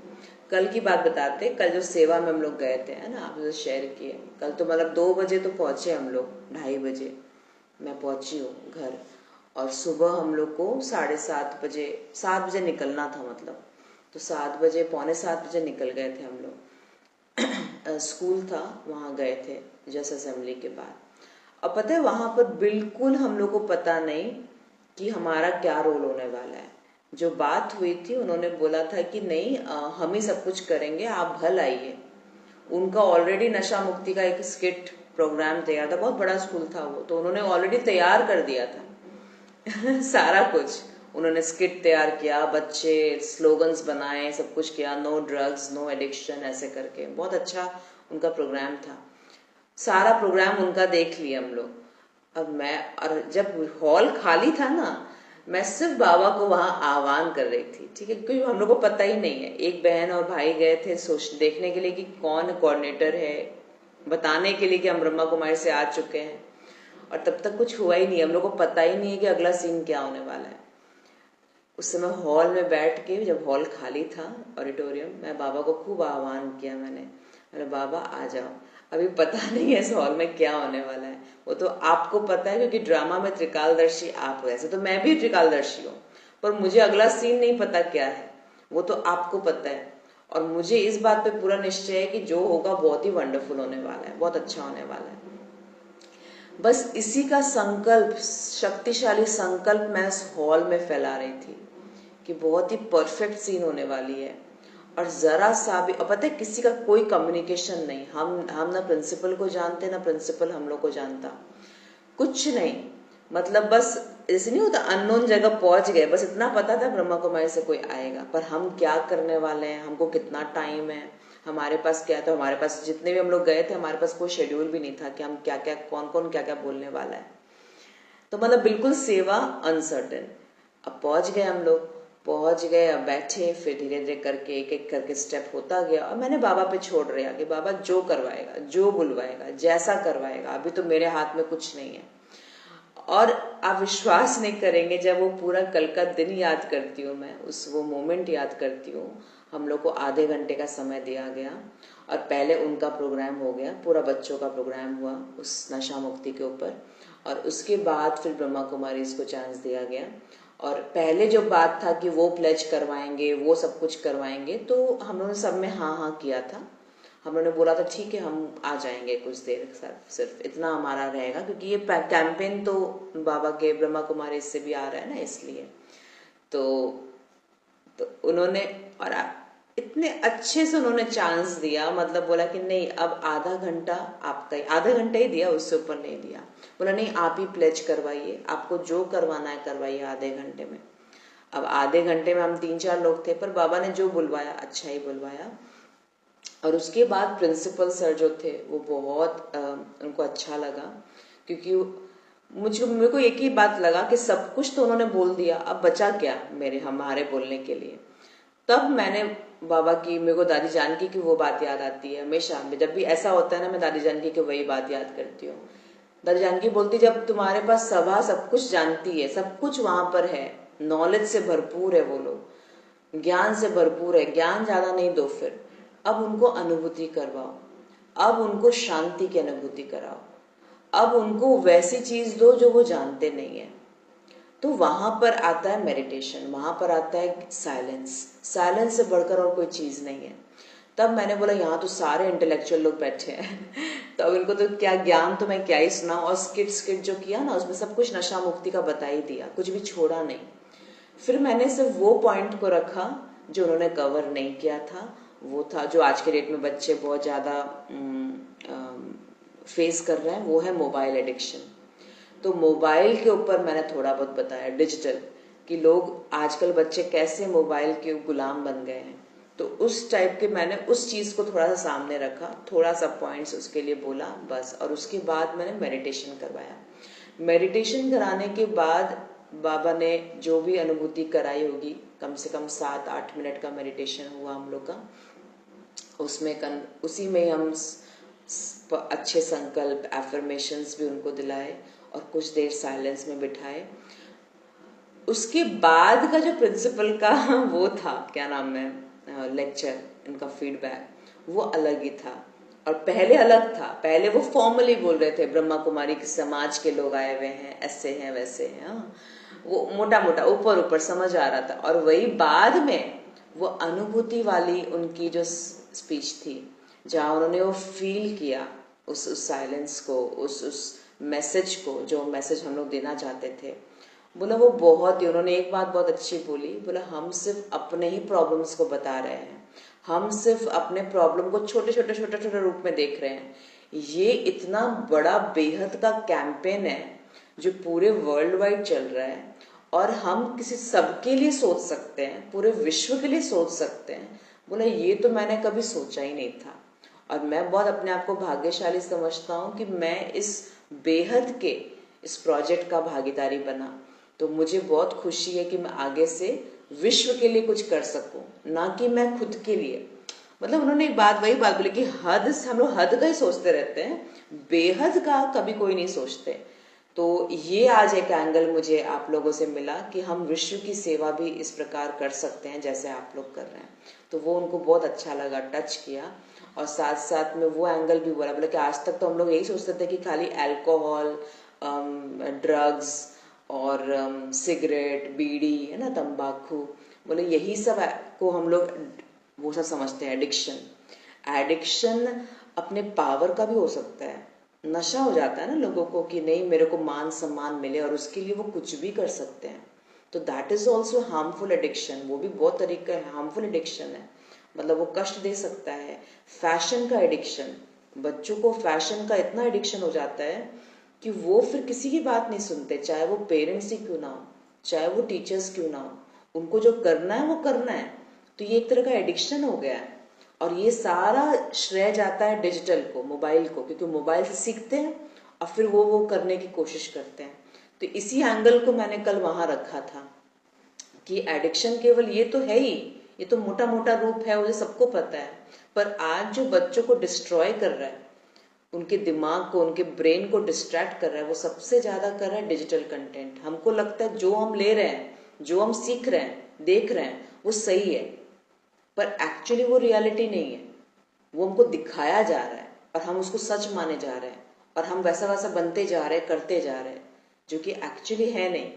कल की बात बताते, कल जो सेवा में हम लोग गए थे, है ना, आपने शेयर किए। कल तो मतलब 2 बजे तो पहुंचे हम लोग, 2:30 बजे मैं पहुंची हूँ घर। और सुबह हम लोग को 7:30 बजे, 7 बजे निकलना था, मतलब तो 7 बजे, पौने 7 बजे निकल गए थे हम लोग। स्कूल था, वहां गए थे जस्ट असेंबली के बाद। अब पता है वहां पर बिल्कुल हम लोग को पता नहीं कि हमारा क्या रोल होने वाला है। जो बात हुई थी, उन्होंने बोला था कि नहीं हम ही सब कुछ करेंगे, आप भल आइए। उनका ऑलरेडी नशा मुक्ति का एक स्किट प्रोग्राम तैयार था, बहुत बड़ा स्कूल था वो, तो उन्होंने ऑलरेडी तैयार कर दिया था सारा कुछ। उन्होंने स्किट तैयार किया, बच्चे स्लोगन्स बनाए, सब कुछ किया, नो ड्रग्स नो एडिक्शन, ऐसे करके बहुत अच्छा उनका प्रोग्राम था, सारा प्रोग्राम उनका देख लिया हम लोग। अब और जब हॉल खाली था ना, मैं सिर्फ बाबा को वहां आह्वान कर रही थी, ठीक है, क्योंकि हम लोग को पता ही नहीं है। एक बहन और भाई गए थे देखने के लिए कि कौन कोऑर्डिनेटर है, बताने के लिए कि हम ब्रह्मा कुमारी से आ चुके हैं, और तब तक कुछ हुआ ही नहीं, हम लोग को पता ही नहीं है कि अगला सीन क्या होने वाला है। उस समय हॉल में बैठ के, जब हॉल खाली था ऑडिटोरियम, मैं बाबा को खूब आह्वान किया, मैंने बाबा आ जाओ, अभी पता नहीं है इस हॉल में क्या होने वाला है, वो तो आपको पता है क्योंकि ड्रामा में त्रिकालदर्शी आप हो, ऐसे तो मैं भी त्रिकालदर्शी हूँ, पर मुझे अगला सीन नहीं पता क्या है, वो तो आपको पता है। और मुझे इस बात पे पूरा निश्चय है कि जो होगा बहुत ही वंडरफुल होने वाला है, बहुत अच्छा होने वाला है। बस इसी का संकल्प, शक्तिशाली संकल्प मैं इस हॉल में फैला रही थी कि बहुत ही परफेक्ट सीन होने वाली है। और जरा सा भी, और पता है किसी का कोई कम्युनिकेशन नहीं, हम ना प्रिंसिपल को जानते ना प्रिंसिपल हम लोग को जानता, कुछ नहीं, मतलब बस ऐसे नहीं होता, अननोन जगह पहुंच गए, बस इतना पता था ब्रह्मा कुमारी से कोई आएगा, पर हम क्या करने वाले हैं, हमको कितना टाइम है, हमारे पास क्या था, हमारे पास जितने भी हम लोग गए थे हमारे पास कोई शेड्यूल भी नहीं था कि हम क्या क्या, कौन कौन क्या क्या बोलने वाला है। तो मतलब बिल्कुल सेवा अनसर्टेन। अब पहुंच गए हम लोग, पहुंच गए, अब बैठे, फिर धीरे धीरे करके एक एक करके स्टेप होता गया, और मैंने बाबा पे छोड़ दिया कि बाबा जो करवाएगा, जो बुलवाएगा, जैसा करवाएगा, अभी तो मेरे हाथ में कुछ नहीं है। और आप विश्वास नहीं करेंगे, जब वो पूरा कल का दिन याद करती हूँ मैं, वो मोमेंट याद करती हूँ, हम लोग को आधे घंटे का समय दिया गया, और पहले उनका प्रोग्राम हो गया, पूरा बच्चों का प्रोग्राम हुआ उस नशा मुक्ति के ऊपर, और उसके बाद फिर ब्रह्मा कुमारी को चांस दिया गया। और पहले जो बात था कि वो प्लेज करवाएंगे, वो सब कुछ करवाएंगे, तो हम लोगों ने सब में हाँ हाँ किया था। हम लोगों ने बोला था ठीक है हम आ जाएंगे कुछ देर, सिर्फ इतना हमारा रहेगा, क्योंकि ये कैंपेन तो बाबा के ब्रह्मा कुमारी से भी आ रहा है ना, इसलिए तो उन्होंने, और इतने अच्छे से उन्होंने चांस दिया, मतलब बोला कि नहीं अब आधा घंटा आपका ही, आधा घंटा ही दिया, उससे ऊपर नहीं दिया, बोला नहीं आप ही प्लेज करवाइए, आपको जो करवाना है करवाइए आधे घंटे में। अब आधे घंटे में हम 3-4 लोग थे, पर बाबा ने जो बुलवाया अच्छा ही बुलवाया। और उसके बाद प्रिंसिपल सर जो थे वो बहुत उनको अच्छा लगा, क्योंकि मेरे को एक ही बात लगा कि सब कुछ तो उन्होंने बोल दिया, अब बचा क्या हमारे बोलने के लिए। तब मैंने बाबा की, मेरे को दादी जानकी की वो बात याद आती है हमेशा, जब भी ऐसा होता है ना मैं दादी जानकी की वही बात याद करती हूँ। दादी जानकी बोलती जब तुम्हारे पास सभा सब कुछ जानती है, सब कुछ वहां पर है, नॉलेज से भरपूर है वो लोग, ज्ञान से भरपूर है, ज्ञान ज्यादा नहीं दो, फिर अब उनको अनुभूति करवाओ, अब उनको शांति की अनुभूति कराओ, अब उनको वैसी चीज दो जो वो जानते नहीं है। तो वहां पर आता है मेडिटेशन, वहां पर आता है साइलेंस, साइलेंस से बढ़कर और कोई चीज नहीं है। तब मैंने बोला यहाँ तो सारे इंटेलेक्चुअल लोग बैठे हैं तो अब इनको तो क्या ज्ञान, तो मैं क्या ही सुनाऊं। और स्किट जो किया ना उसमें सब कुछ नशा मुक्ति का बता ही दिया, कुछ भी छोड़ा नहीं। फिर मैंने सिर्फ वो पॉइंट को रखा जो उन्होंने कवर नहीं किया था, वो था जो आज के डेट में बच्चे बहुत ज्यादा फेस कर रहे हैं, वो है मोबाइल एडिक्शन। तो मोबाइल के ऊपर मैंने थोड़ा बहुत बताया, डिजिटल, कि लोग आजकल बच्चे कैसे मोबाइल के गुलाम बन गए हैं। तो उस टाइप के मैंने उस चीज को थोड़ा सा सामने रखा, थोड़ा सा पॉइंट्स उसके लिए बोला बस। और उसके बाद मैंने मेडिटेशन करवाया। मेडिटेशन कराने के बाद बाबा ने जो भी अनुभूति कराई होगी, कम से कम 7-8 मिनट का मेडिटेशन हुआ हम लोग का। उसमें उसी में हम अच्छे संकल्प, एफर्मेशंस भी उनको दिलाए और कुछ देर साइलेंस में बिठाए। उसके बाद का जो प्रिंसिपल का वो था, क्या नाम है, लेक्चर, इनका फीडबैक, वो अलग ही था। और पहले अलग था, पहले वो फॉर्मली बोल रहे थे ब्रह्मा कुमारी के समाज के लोग आए हुए हैं, ऐसे हैं वैसे हैं, वो मोटा मोटा ऊपर ऊपर समझ आ रहा था। और वही बाद में वो अनुभूति वाली उनकी जो स्पीच थी, जहाँ उन्होंने वो फील किया उस साइलेंस को, उस मैसेज को, जो मैसेज हम लोग देना चाहते थे, बोला वो बहुत ही, उन्होंने एक बात बहुत अच्छी बोली, बोला हम सिर्फ अपने ही प्रॉब्लम्स को बता रहे हैं, हम सिर्फ अपने प्रॉब्लम को छोटे छोटे छोटे छोटे रूप में देख रहे हैं। ये इतना बड़ा बेहद का कैंपेन है जो पूरे वर्ल्ड वाइड चल रहा है, और हम किसी सबके लिए सोच सकते हैं, पूरे विश्व के लिए सोच सकते हैं। बोला ये तो मैंने कभी सोचा ही नहीं था। और मैं बहुत अपने आप को भाग्यशाली समझता हूँ कि मैं इस बेहद के इस प्रोजेक्ट का भागीदारी बना। तो मुझे बहुत खुशी है कि मैं आगे से विश्व के लिए कुछ कर सकूं, ना कि मैं खुद के लिए। मतलब उन्होंने एक बात, वही बात बोली कि हद से हम लोग हद का ही सोचते रहते हैं, बेहद का कभी कोई नहीं सोचते। तो ये आज एक एंगल मुझे आप लोगों से मिला कि हम विश्व की सेवा भी इस प्रकार कर सकते हैं जैसे आप लोग कर रहे हैं। तो वो उनको बहुत अच्छा लगा, टच किया। और साथ साथ में वो एंगल भी बोला, बोले कि आज तक तो हम लोग यही सोचते थे कि खाली अल्कोहल, ड्रग्स और सिगरेट, बीड़ी, है ना, तंबाकू, बोले यही सब को हम लोग वो सब समझते हैं एडिक्शन। एडिक्शन अपने पावर का भी हो सकता है। नशा हो जाता है ना लोगों को कि नहीं मेरे को मान सम्मान मिले, और उसके लिए वो कुछ भी कर सकते हैं। तो that is also harmful addiction. वो भी बहुत तरीका है, हार्मफुल एडिक्शन है, मतलब वो कष्ट दे सकता है। फैशन का एडिक्शन, बच्चों को फैशन का इतना एडिक्शन हो जाता है कि वो फिर किसी की बात नहीं सुनते, चाहे वो पेरेंट्स ही क्यों ना हो, चाहे वो टीचर्स क्यों ना हो, उनको जो करना है वो करना है। तो ये एक तरह का एडिक्शन हो गया है। और ये सारा श्रेय जाता है डिजिटल को, मोबाइल को, क्योंकि मोबाइल से सीखते हैं और फिर वो करने की कोशिश करते हैं। तो इसी एंगल को मैंने कल वहां रखा था कि एडिक्शन केवल ये तो है ही, ये तो मोटा मोटा रूप है, मुझे सबको पता है। पर आज जो बच्चों को डिस्ट्रॉय कर रहा है, उनके दिमाग को, उनके ब्रेन को डिस्ट्रैक्ट कर रहा है, वो सबसे ज्यादा कर रहा है डिजिटल कंटेंट। हमको लगता है जो हम ले रहे हैं, जो हम सीख रहे हैं, देख रहे हैं, वो सही है, पर एक्चुअली वो रियलिटी नहीं है। वो हमको दिखाया जा रहा है और हम उसको सच माने जा रहे हैं, और हम वैसा वैसा बनते जा रहे हैं, करते जा रहे हैं, जो कि एक्चुअली है नहीं।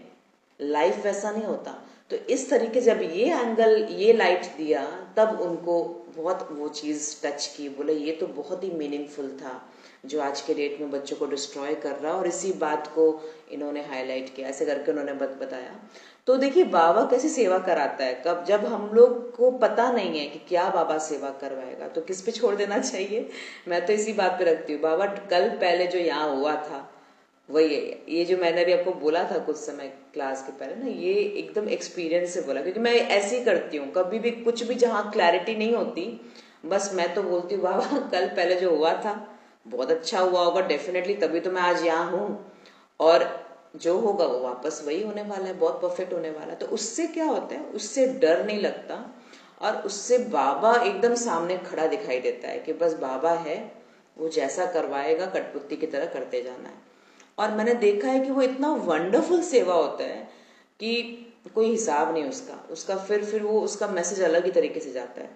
लाइफ वैसा नहीं होता। तो इस तरीके जब ये एंगल, ये लाइट दिया, तब उनको बहुत वो चीज टच की। बोले ये तो बहुत ही मीनिंगफुल था जो आज के डेट में बच्चों को डिस्ट्रॉय कर रहा, और इसी बात को इन्होंने हाईलाइट किया, ऐसे करके उन्होंने बताया। तो देखिए बाबा कैसी सेवा कराता है, कब जब हम लोग को पता नहीं है कि क्या बाबा सेवा करवाएगा तो किस पे छोड़ देना चाहिए। मैं तो इसी बात पे रखती हूँ। बाबा कल पहले जो यहाँ हुआ था वही है, ये जो मैंने अभी आपको बोला था कुछ समय क्लास के पहले ना, ये एकदम एक्सपीरियंस से बोला, क्योंकि मैं ऐसे ही करती हूँ। कभी भी कुछ भी जहाँ क्लैरिटी नहीं होती, बस मैं तो बोलती हूँ बाबा कल पहले जो हुआ था बहुत अच्छा हुआ होगा डेफिनेटली, तभी तो मैं आज यहाँ हूँ, और जो होगा वो वापस वही होने वाला है, बहुत परफेक्ट होने वाला है। तो उससे क्या होता है, उससे डर नहीं लगता, और उससे बाबा एकदम सामने खड़ा दिखाई देता है कि बस बाबा है, वो जैसा करवाएगा कठपुतली की तरह करते जाना है। और मैंने देखा है कि वो इतना वंडरफुल सेवा होता है कि कोई हिसाब नहीं उसका फिर वो उसका मैसेज अलग ही तरीके से जाता है।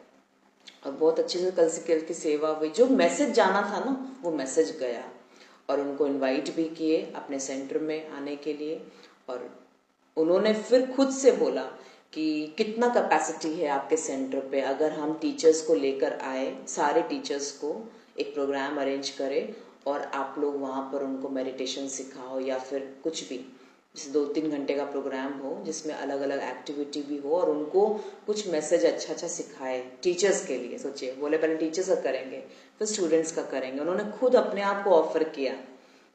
और बहुत अच्छे से कल की सेवा हुई, जो मैसेज जाना था ना वो मैसेज गया, और उनको इनवाइट भी किए अपने सेंटर में आने के लिए। और उन्होंने फिर खुद से बोला कि कितना कैपेसिटी है आपके सेंटर पे, अगर हम टीचर्स को लेकर आए, सारे टीचर्स को एक प्रोग्राम अरेंज करें और आप लोग वहां पर उनको मेडिटेशन सिखाओ, या फिर कुछ भी, जैसे 2-3 घंटे का प्रोग्राम हो जिसमें अलग अलग एक्टिविटी भी हो, और उनको कुछ मैसेज अच्छा अच्छा सिखाए टीचर्स के लिए। सोचिए, बोले पहले टीचर्स का करेंगे फिर स्टूडेंट्स का करेंगे। उन्होंने खुद अपने आप को ऑफर किया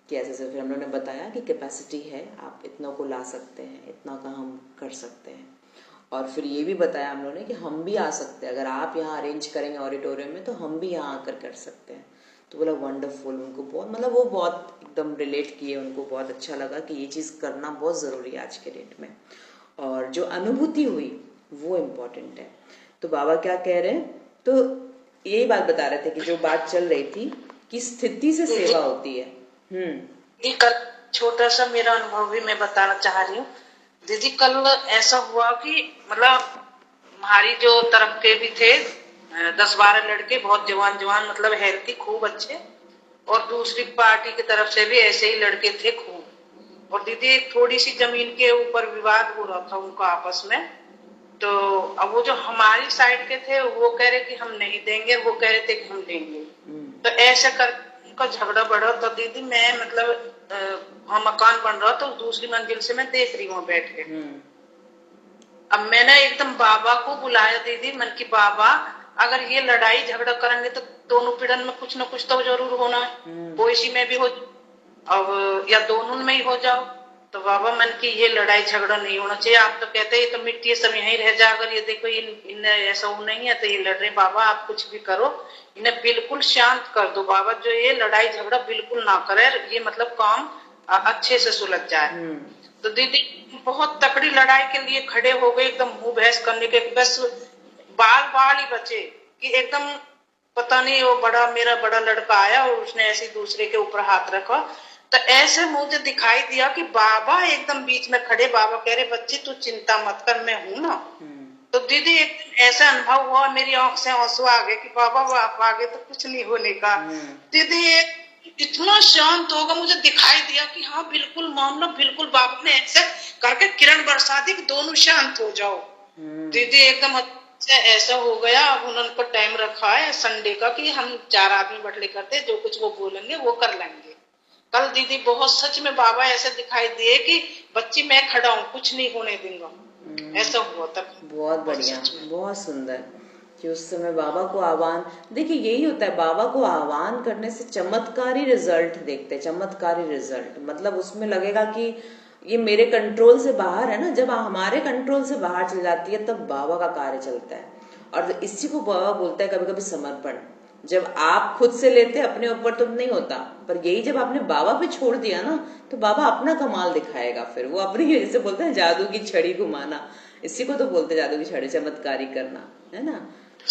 कि ऐसे से। फिर हम लोगों ने बताया कि कैपेसिटी है, आप इतना को ला सकते हैं, इतना का हम कर सकते हैं। और फिर ये भी बताया हम लोगों ने कि हम भी आ सकते हैं, अगर आप यहाँ अरेंज करेंगे ऑडिटोरियम में तो हम भी यहाँ आकर कर सकते हैं। तो बोला वंडरफुल, उनको बहुत, मतलब वो बहुत एकदम रिलेट किए, उनको बहुत अच्छा लगा कि ये चीज़ करना बहुत ज़रूरी है आज के डेट में। और जो अनुभूति हुई वो इम्पोर्टेंट है। तो बाबा क्या कह रहे हैं, तो यही बात बता रहे थे कि जो बात चल रही थी कि स्थिति से सेवा होती है। ये कल छोटा सा मेरा अनुभव भी मैं बताना चाह रही हूँ दीदी। कल ऐसा हुआ कि मतलब हमारी जो तरफ के भी थे 10-12 लड़के, बहुत जवान जवान, मतलब हेल्थी, खूब अच्छे, और दूसरी पार्टी की तरफ से भी ऐसे ही लड़के थे खूब। और दीदी एक थोड़ी सी जमीन के ऊपर विवाद हो रहा था उनका आपस में। तो अब वो जो हमारी साइड के थे वो कह रहे कि हम नहीं देंगे, वो कह रहे थे कि हम देंगे। तो ऐसे कर उनका झगड़ा बढ़ा। तो दीदी मैं मतलब वहाँ मकान बन रहा तो दूसरी मंजिल से मैं देख रही हूँ बैठ के। अब मैंने एकदम बाबा को बुलाया दीदी, मन की बाबा अगर ये लड़ाई झगड़ा करेंगे तो दोनों पीड़न में कुछ ना कुछ तो जरूर होना है, कोई सी में भी हो, अब या दोनों में ही हो जाओ। तो बाबा मन की ये लड़ाई झगड़ा नहीं होना चाहिए। आप तो कहते हैं तो मिट्टी सब यहीं रह जा, अगर ये देखो इन्हें ऐसा वो नहीं है तो ये लड़ रहे, बाबा आप कुछ भी करो, इन्हें बिल्कुल शांत कर दो बाबा, जो ये लड़ाई झगड़ा बिल्कुल ना करे, ये मतलब काम अच्छे से सुलझ जाए। तो दीदी बहुत तकड़ी लड़ाई के लिए खड़े हो गए, एकदम मुंह बहस करने के, बस बाल बाल ही बचे कि एकदम पता नहीं, वो मेरा बड़ा लड़का आया और उसने ऐसे दूसरे के ऊपर हाथ रखा, तो ऐसे मुझे दिखाई दिया कि बाबा एकदम बीच में खड़े, बाबा कह रहे बच्ची तू चिंता मत कर, मैं हूं ना। तो दीदी एक ऐसा अनुभव हुआ, मेरी आंख से आंसू आ गए कि बाबा आप आगे तो कुछ नहीं होने का। दीदी इतना शांत होगा, मुझे दिखाई दिया कि हाँ बिल्कुल मामला बिल्कुल बाबा ने ऐसे करके किरण बरसा दी कि दोनों शांत हो जाओ। दीदी एकदम ऐसा हो गया। अब उन्होंने टाइम रखा है संडे का कि हम 4 आदमी बटले करते, जो कुछ वो बोलेंगे वो कर लेंगे। कल दीदी बहुत सच में बाबा ऐसे दिखाई दिए कि बच्ची मैं खड़ा हूँ, कुछ नहीं होने दूंगा, ऐसा हुआ तब। बहुत बढ़िया, बहुत सुंदर कि उस समय बाबा को आह्वान, देखिए यही होता है, बाबा को आह्वान करने से चमत्कारी रिजल्ट देखते हैं, चमत्कारी रिजल्ट, मतलब उसमें लगेगा कि ये मेरे कंट्रोल से बाहर है ना। जब हमारे कंट्रोल से बाहर चल जाती है तब बाबा का कार्य चलता है, और इसी को बाबा बोलता है कभी कभी समर्पण। जब आप खुद से लेते अपने ऊपर तो नहीं होता, पर यही जब आपने बाबा पे छोड़ दिया ना तो बाबा अपना कमाल दिखाएगा, फिर वो अपनी, जैसे बोलते हैं जादू की छड़ी घुमाना, इसी को तो बोलते जादू की छड़ी, चमत्कारी करना, है ना।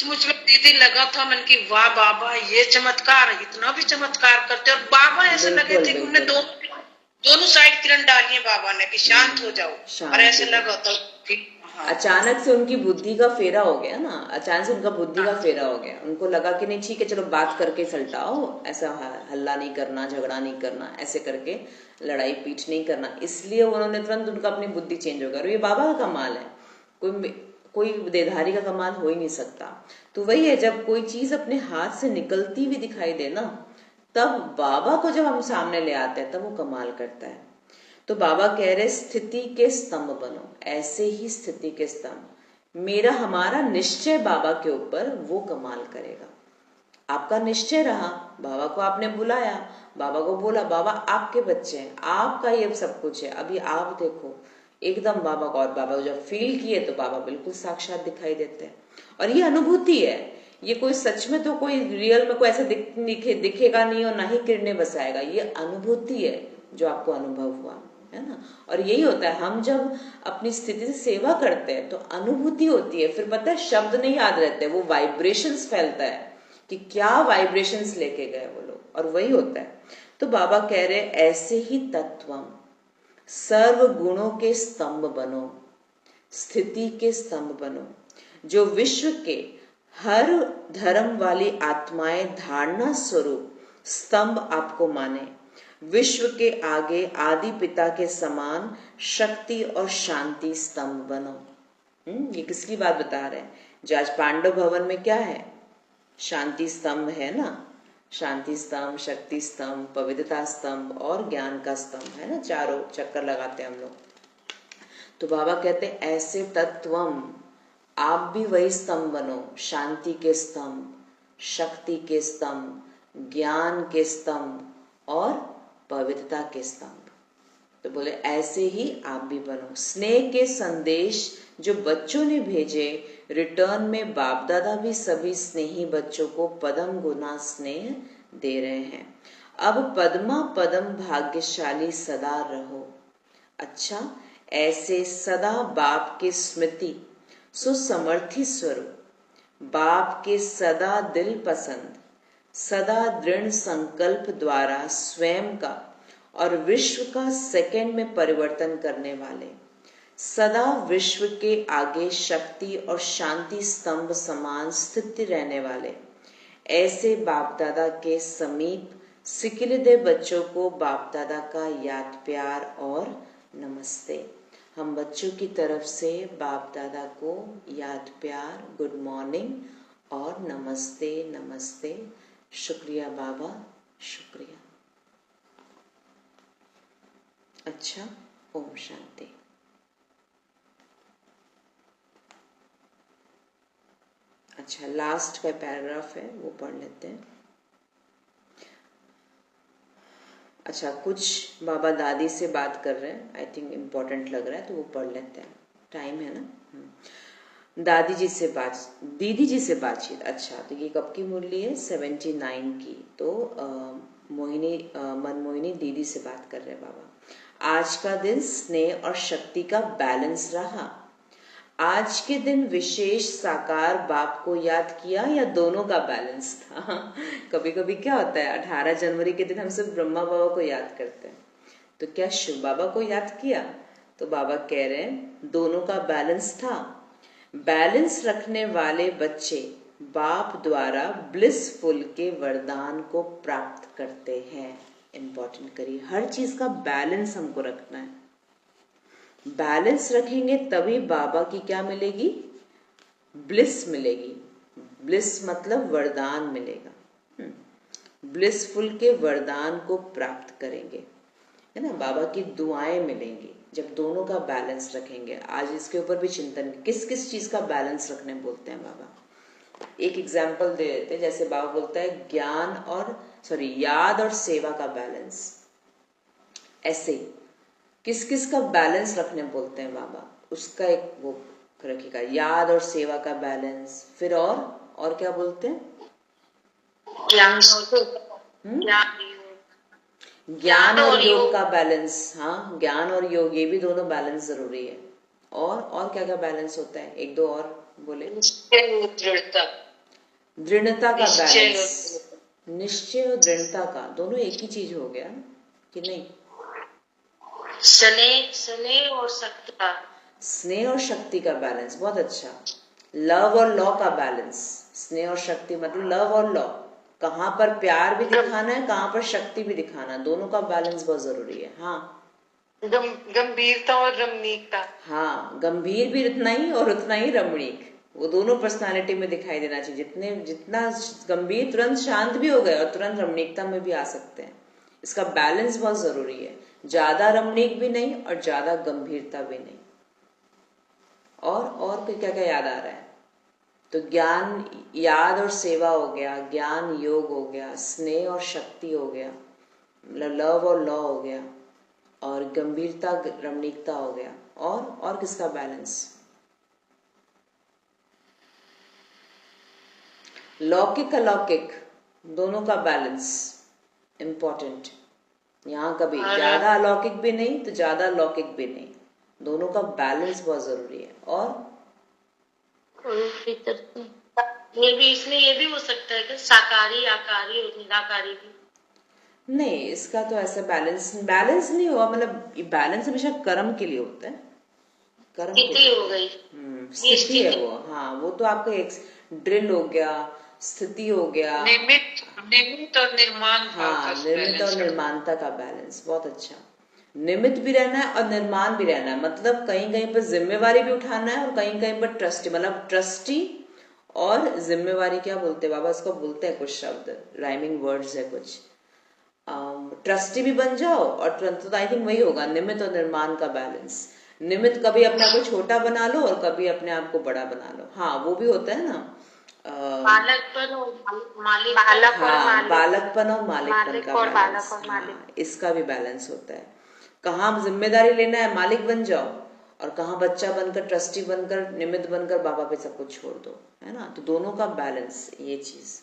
मुझे दीदी लगा था मन की वाह बाबा ये चमत्कार, इतना भी चमत्कार करते, और बाबा ऐसे लगे थे कि उन्हें दोनों साइड किरण डाली है बाबा ने कि शांत हो जाओ, और ऐसे लगा था कि अचानक से उनकी बुद्धि का फेरा हो गया ना, अचानक से उनका बुद्धि का फेरा हो गया, उनको लगा कि नहीं ठीक है चलो बात करके सलटाओ, ऐसा हल्ला नहीं करना, झगड़ा नहीं करना, ऐसे करके लड़ाई पीट नहीं करना, इसलिए उन्होंने तुरंत उनका अपनी बुद्धि चेंज हो गया। और ये बाबा का कमाल है, कोई देधारी का कमाल हो ही नहीं सकता। तो वही है, जब कोई चीज अपने हाथ से निकलती हुई दिखाई दे ना, तब बाबा को जब हम सामने ले आते हैं तब वो कमाल करता है। तो बाबा कह रहे स्थिति के स्तंभ बनो, ऐसे ही स्थिति के स्तंभ, मेरा हमारा निश्चय बाबा के ऊपर, वो कमाल करेगा। आपका निश्चय रहा, बाबा को आपने बुलाया, बाबा को बोला बाबा आपके बच्चे हैं, आपका ये सब कुछ है, अभी आप देखो, एकदम बाबा को, और बाबा जब फील किए तो बाबा बिल्कुल साक्षात दिखाई देते हैं। और ये अनुभूति है, ये कोई सच में तो कोई रियल में कोई ऐसा दिखेगा नहीं और ना ही किरणें बसाएगा, ये अनुभूति है जो आपको अनुभव हुआ, है ना। और यही होता है, हम जब अपनी स्थिति से सेवा करते हैं तो अनुभूति होती है, फिर पता है शब्द नहीं याद रहते, वो वाइब्रेशंस फैलता है कि क्या वाइब्रेशंस लेके गए वो लोग, और वही होता है। तो बाबा कह रहे ऐसे ही तत्वम, सर्व गुणों के स्तंभ बनो, स्थिति के स्तंभ बनो, जो विश्व के हर धर्म वाली आत्माएं धारणा स्वरूप स्तंभ आपको माने, विश्व के आगे आदि पिता के समान शक्ति और शांति स्तंभ बनो। ये किसकी बात बता रहे हैं? जो आज पांडव भवन में क्या है, शांति स्तंभ है ना, शांति स्तंभ, शक्ति स्तंभ, पवित्रता स्तंभ और ज्ञान का स्तंभ, है ना, चारों चक्कर लगाते हैं हम लोग। तो बाबा कहते हैं ऐसे तत्वम, आप भी वही स्तंभ बनो, शांति के स्तंभ, शक्ति के स्तंभ, ज्ञान के स्तंभ और पवित्रता के स्तंभ। तो बोले ऐसे ही आप भी बनो। स्नेह के संदेश जो बच्चों ने भेजे, रिटर्न में बाप दादा भी सभी स्नेही बच्चों को पदम गुना स्नेह दे रहे हैं। अब पद्मा पदम भाग्यशाली सदा रहो। अच्छा, ऐसे सदा बाप के स्मृति सुसमर्थी स्वरूप, बाप के सदा दिल पसंद, सदा दृढ़ संकल्प द्वारा स्वयं का और विश्व का सेकंड में परिवर्तन करने वाले, सदा विश्व के आगे शक्ति और शांति स्तंभ समान स्थित रहने वाले, ऐसे बाप दादा के समीप सिकिलदे बच्चों को बाप दादा का याद प्यार और नमस्ते। हम बच्चों की तरफ से बाप दादा को याद प्यार, गुड मॉर्निंग और नमस्ते नमस्ते, शुक्रिया बाबा, शुक्रिया। अच्छा, ओम शांति। अच्छा, लास्ट का पैराग्राफ है वो पढ़ लेते हैं। अच्छा, कुछ बाबा दादी से बात कर रहे हैं, आई थिंक इम्पोर्टेंट लग रहा है तो वो पढ़ लेते हैं, टाइम है ना। दादी जी से बात, दीदी जी से बातचीत। अच्छा, तो ये कब की मुरली है? 79 की। तो मनमोहिनी दीदी से बात कर रहे हैं बाबा। आज का दिन स्नेह और शक्ति का बैलेंस रहा। आज के दिन विशेष साकार बाप को याद किया या दोनों का बैलेंस था? कभी कभी क्या होता है, 18 जनवरी के दिन हम सब ब्रह्मा बाबा को याद करते हैं, तो क्या शिव बाबा को याद किया? तो बाबा कह रहे हैं दोनों का बैलेंस था। बैलेंस रखने वाले बच्चे बाप द्वारा ब्लिसफुल के वरदान को प्राप्त करते हैं। इंपॉर्टेंट करिए, हर चीज का बैलेंस हमको रखना है। बैलेंस रखेंगे तभी बाबा की क्या मिलेगी? ब्लिस मिलेगी। ब्लिस मतलब वरदान मिलेगा। ब्लिसफुल के वरदान को प्राप्त करेंगे, है ना, बाबा की दुआएं मिलेंगी जब दोनों का बैलेंस रखेंगे। आज इसके ऊपर भी चिंतन, किस किस चीज का बैलेंस रखने बोलते हैं बाबा। एक एग्जाम्पल दे देते हैं, जैसे बाबा बोलता है याद और सेवा का बैलेंस। ऐसे किस किस का बैलेंस रखने बोलते हैं बाबा, उसका एक वो रखिएगा, याद और सेवा का बैलेंस। फिर और क्या बोलते हैं? ज्ञान और योग का बैलेंस। हाँ, ज्ञान और योग, ये भी दोनों बैलेंस जरूरी है। और क्या क्या बैलेंस होता है? एक दो और बोले। दृढ़ता का बैलेंस। निश्चय और दृढ़ता का, दोनों एक ही चीज हो गया कि नहीं? स्नेह और शक्ति का, स्नेह और शक्ति का बैलेंस, बहुत अच्छा। लव और लॉ का बैलेंस। स्नेह और शक्ति मतलब लव और लॉ, कहाँ पर प्यार भी दिखाना है, कहाँ पर शक्ति भी दिखाना, दोनों का बैलेंस बहुत जरूरी है। हाँ, गंभीरता और रमणीकता। हाँ, गंभीर भी उतना ही और उतना ही रमणीक, वो दोनों पर्सनालिटी में दिखाई देना चाहिए। जितना गंभीर तुरंत शांत भी हो गए और तुरंत रमणीकता में भी आ सकते हैं। इसका बैलेंस बहुत जरूरी है, ज्यादा रमणीक भी नहीं और ज्यादा गंभीरता भी नहीं। और क्या क्या याद आ रहा है? तो ज्ञान, याद और सेवा हो गया, ज्ञान योग हो गया, स्नेह और शक्ति हो गया, लव और लॉ हो गया, और गंभीरता रमणीकता हो गया। और किसका बैलेंस? लौकिक अलौकिक दोनों का बैलेंस इंपॉर्टेंट। यहाँ कभी ज्यादा अलौकिक भी नहीं तो ज्यादा लौकिक भी नहीं, दोनों का बैलेंस बहुत जरूरी है। और ये भी हो सकता है कि साकारी, आकारी और निराकारी भी। नहीं, इसका तो ऐसा बैलेंस नहीं हुआ, मतलब बैलेंस हमेशा कर्म के लिए होता है, कर्म के लिए हो गई, स्थिति है वो। हाँ, वो तो आपका एक ड्रिल हो गया, स्थिति हो गया, निमित्त और निर्माण। हाँ, निर्मित और निर्माणता का बैलेंस बहुत अच्छा। निमित्त भी रहना है और निर्माण भी रहना है, मतलब कहीं कहीं पर जिम्मेवारी भी उठाना है और कहीं कहीं पर ट्रस्टी, मतलब ट्रस्टी और जिम्मेवारी क्या बोलते हैं बाबा, इसको बोलते हैं कुछ शब्द, राइमिंग वर्ड्स है कुछ। ट्रस्टी भी बन जाओ और तो आई थिंक वही होगा, निमित्त और निर्माण का बैलेंस। निमित्त कभी अपने आप को छोटा बना लो और कभी अपने आप को बड़ा बना लो। हाँ, वो भी होता है ना, बालकपन और मालिक, बालकपन और मालिकपन का बैलेंस। हाँ, इसका भी बैलेंस होता है। कहाँ जिम्मेदारी लेना है, मालिक बन जाओ, और कहाँ बच्चा बनकर, ट्रस्टी बनकर, निमित्त बनकर बाबा पे सब कुछ छोड़ दो, है ना। तो दोनों का बैलेंस, ये चीज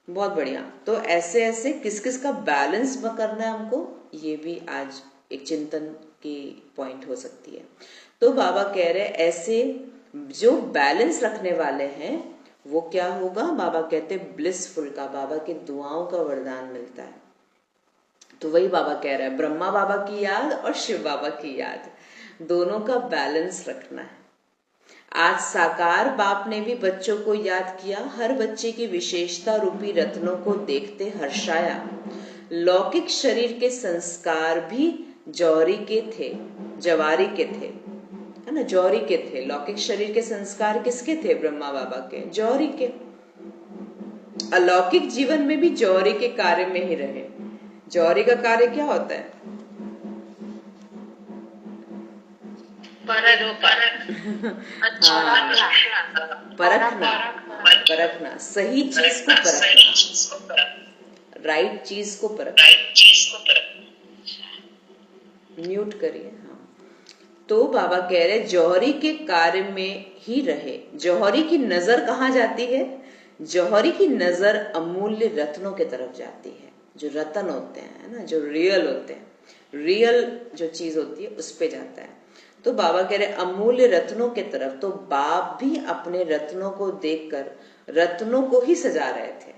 बहुत बढ़िया। तो ऐसे ऐसे किस किस का बैलेंस करना है हमको, ये भी आज एक चिंतन की पॉइंट हो सकती है। तो बाबा कह रहे ऐसे जो बैलेंस रखने वाले हैं वो क्या होगा, बाबा कहते ब्लिसफुल का, बाबा की दुआओं का वरदान मिलता है। तो वही बाबा कह रहा है, ब्रह्मा बाबा की याद और शिव बाबा की याद, दोनों का बैलेंस रखना है। आज साकार बाप ने भी बच्चों को याद किया, हर बच्चे की विशेषता रूपी रत्नों को देखते हर्षाया। लौकिक शरीर के संस्कार भी जौहरी के थे, जवारी के थे, है ना, जौहरी के थे। लौकिक शरीर के संस्कार किसके थे? ब्रह्मा बाबा के, जौहरी के। अलौकिक जीवन में भी जौहरी के कार्य में ही रहे। जौहरी का कार्य क्या होता है? परखना, सही चीज को परखना, राइट चीज को परखना। म्यूट करिए। हाँ, तो बाबा कह रहे जौहरी के कार्य में ही रहे। जौहरी की नजर कहाँ जाती है? जौहरी की नजर अमूल्य रत्नों के तरफ जाती है, जो रत्न होते हैं ना, जो रियल होते हैं, रियल जो चीज होती है उस पे जाता है। तो बाबा कह रहे अमूल्य रत्नों के तरफ। तो बाप भी अपने रत्नों को देखकर रत्नों को ही सजा रहे थे।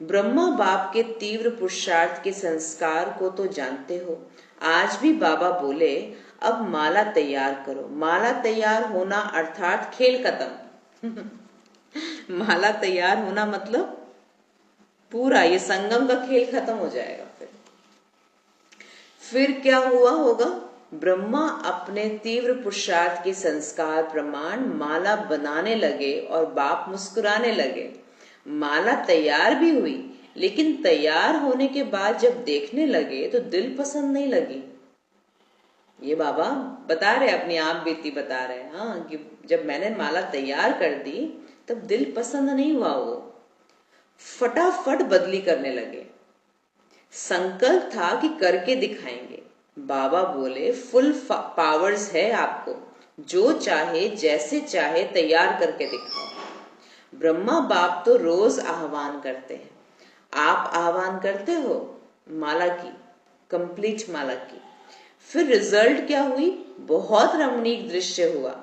ब्रह्मा बाप के तीव्र पुरुषार्थ के संस्कार को तो जानते हो। आज भी बाबा बोले अब माला तैयार करो। माला तैयार होना अर्थात खेल खत्म। माला तैयार होना मतलब पूरा ये संगम का खेल खत्म हो जाएगा। फिर क्या हुआ होगा? ब्रह्मा अपने तीव्र पुरुषार्थ के संस्कार प्रमाण माला बनाने लगे और बाप मुस्कुराने लगे। माला तैयार भी हुई, लेकिन तैयार होने के बाद जब देखने लगे तो दिल पसंद नहीं लगी। ये बाबा बता रहे, अपनी आप बीती बता रहे। हाँ, कि जब मैंने माला तैयार कर दी तब दिल पसंद नहीं हुआ। वो फटाफट बदली करने लगे। संकल्प था कि करके दिखाएंगे। बाबा बोले फुल पावर्स है आपको, जो चाहे जैसे चाहे तैयार करके दिखाओ। ब्रह्मा बाप तो रोज आह्वान करते हैं। आप आह्वान करते हो माला की, कंप्लीट माला की। फिर रिजल्ट क्या हुई? बहुत रमणीक दृश्य हुआ।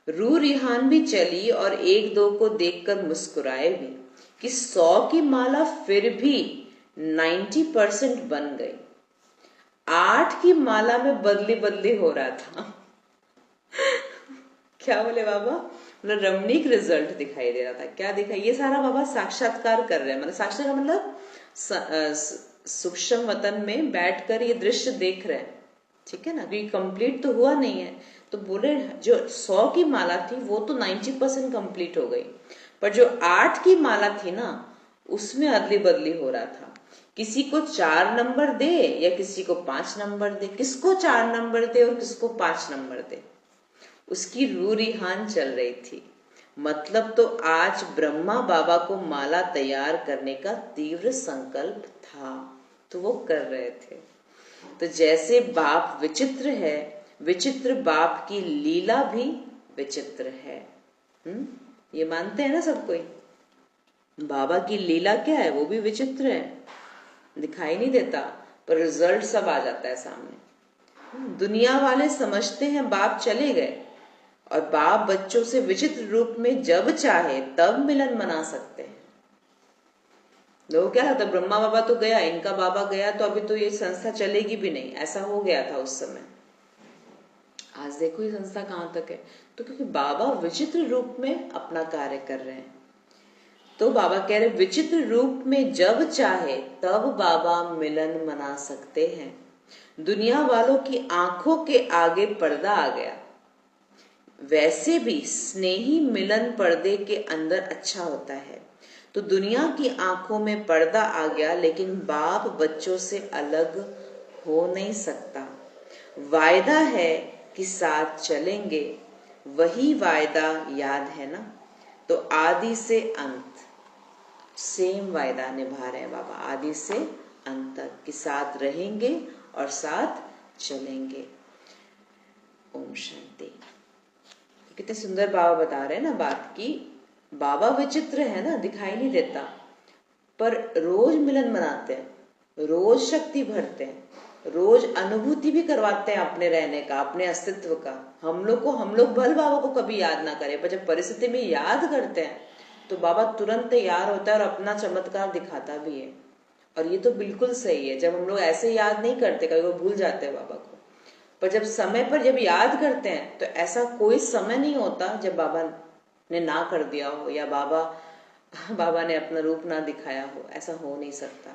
रूह रिहान भी चली और एक दो को देखकर मुस्कुराए भी कि 100 की माला फिर भी 90% बन गई। 8 की माला में बदली बदली हो रहा था। क्या बोले बाबा? मतलब रमणीक रिजल्ट दिखाई दे रहा था। क्या दिखाई? ये सारा बाबा साक्षात्कार कर रहे हैं। मतलब साक्षात्कार मतलब सूक्ष्म वतन में बैठकर ये दृश्य देख रहे हैं। ठीक है ना, क्योंकि कंप्लीट तो हुआ नहीं है। तो बोले जो 100 की माला थी वो तो 90% कंप्लीट हो गई, पर जो 8 की माला थी ना उसमें अदली बदली हो रहा था। किसी को 4 नंबर दे या किसी को 5 नंबर दे, किसको 4 नंबर दे और किसको 5 नंबर दे, उसकी रूह रिहान चल रही थी। मतलब तो आज ब्रह्मा बाबा को माला तैयार करने का तीव्र संकल्प था, तो वो कर रहे थे। तो जैसे बाप विचित्र है, विचित्र बाप की लीला भी विचित्र है। ये मानते हैं ना सब कोई? बाबा की लीला क्या है? वो भी विचित्र है, दिखाई नहीं देता, पर रिजल्ट सब आ जाता है सामने। दुनिया वाले समझते हैं बाप चले गए और बाप बच्चों से विचित्र रूप में जब चाहे तब मिलन मना सकते हैं। लोग क्या लगता है ब्रह्मा बाबा तो गया, इनका बाबा गया तो अभी तो ये संस्था चलेगी भी नहीं, ऐसा हो गया था उस समय। आज देखो ये संस्था कहां तक है। तो क्योंकि बाबा विचित्र रूप में अपना कार्य कर रहे हैं। तो बाबा कह रहे विचित्र रूप में जब चाहे तब बाबा मिलन मना सकते हैं। दुनिया वालों की आंखों के आगे पर्दा आ गया। वैसे भी स्नेही मिलन पर्दे के अंदर अच्छा होता है। तो दुनिया की आंखों में पर्दा आ गया, लेकिन बाप बच्चों से अलग हो नहीं सकता। वायदा है कि साथ चलेंगे, वही वायदा याद है ना? तो आदि से अंत सेम वायदा निभा रहे हैं बाबा, आदि से अंत तक कि साथ रहेंगे और साथ चलेंगे। ओम शांति। कितने सुंदर बाबा बता रहे हैं ना बात की। बाबा विचित्र है ना, दिखाई नहीं देता, पर रोज मिलन मनाते हैं, रोज शक्ति भरते हैं, रोज अनुभूति भी करवाते हैं अपने रहने का, अपने अस्तित्व का। हम लोग भल बाबा को कभी याद ना करें, पर जब परिस्थिति में याद करते हैं तो बाबा तुरंत तैयार होता है और अपना चमत्कार दिखाता भी है। और ये तो बिल्कुल सही है। जब हम लोग ऐसे याद नहीं करते, कभी वो भूल जाते हैं बाबा को, पर जब समय पर जब याद करते हैं तो ऐसा कोई समय नहीं होता जब बाबा ने ना कर दिया हो या बाबा ने अपना रूप ना दिखाया हो। ऐसा हो नहीं सकता।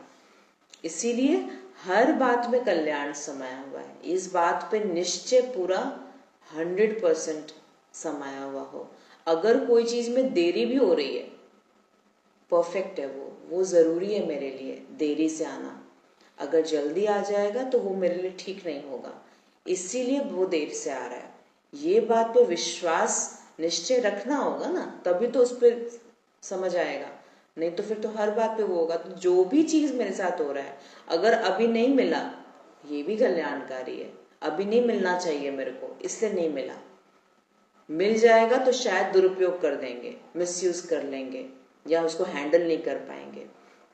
इसीलिए हर बात में कल्याण समाया हुआ है। इस बात पे निश्चय पूरा 100% समाया हुआ हो। अगर कोई चीज में देरी भी हो रही है, परफेक्ट है वो जरूरी है मेरे लिए देरी से आना। अगर जल्दी आ जाएगा तो वो मेरे लिए ठीक नहीं होगा, इसीलिए वो देर से आ रहा है। ये बात पे विश्वास निश्चय रखना होगा ना, तभी तो उस पर समझ आएगा। नहीं तो फिर तो हर बात पे वो होगा। तो जो भी चीज मेरे साथ हो रहा है, अगर अभी नहीं मिला ये भी कल्याणकारी है। अभी नहीं मिलना चाहिए मेरे को, इसलिए नहीं मिला, मिल जाएगा तो शायद दुरुपयोग कर देंगे, मिसयूज कर लेंगे या उसको हैंडल नहीं कर पाएंगे।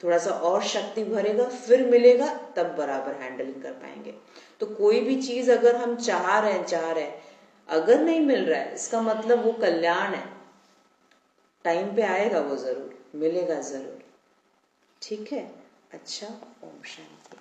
थोड़ा सा और शक्ति भरेगा फिर मिलेगा, तब बराबर हैंडलिंग कर पाएंगे। तो कोई भी चीज अगर हम चाह रहे हैं अगर नहीं मिल रहा है, इसका मतलब वो कल्याण है, टाइम पे आएगा, वो जरूर मिलेगा जरूर। ठीक है, अच्छा, ओम शांति।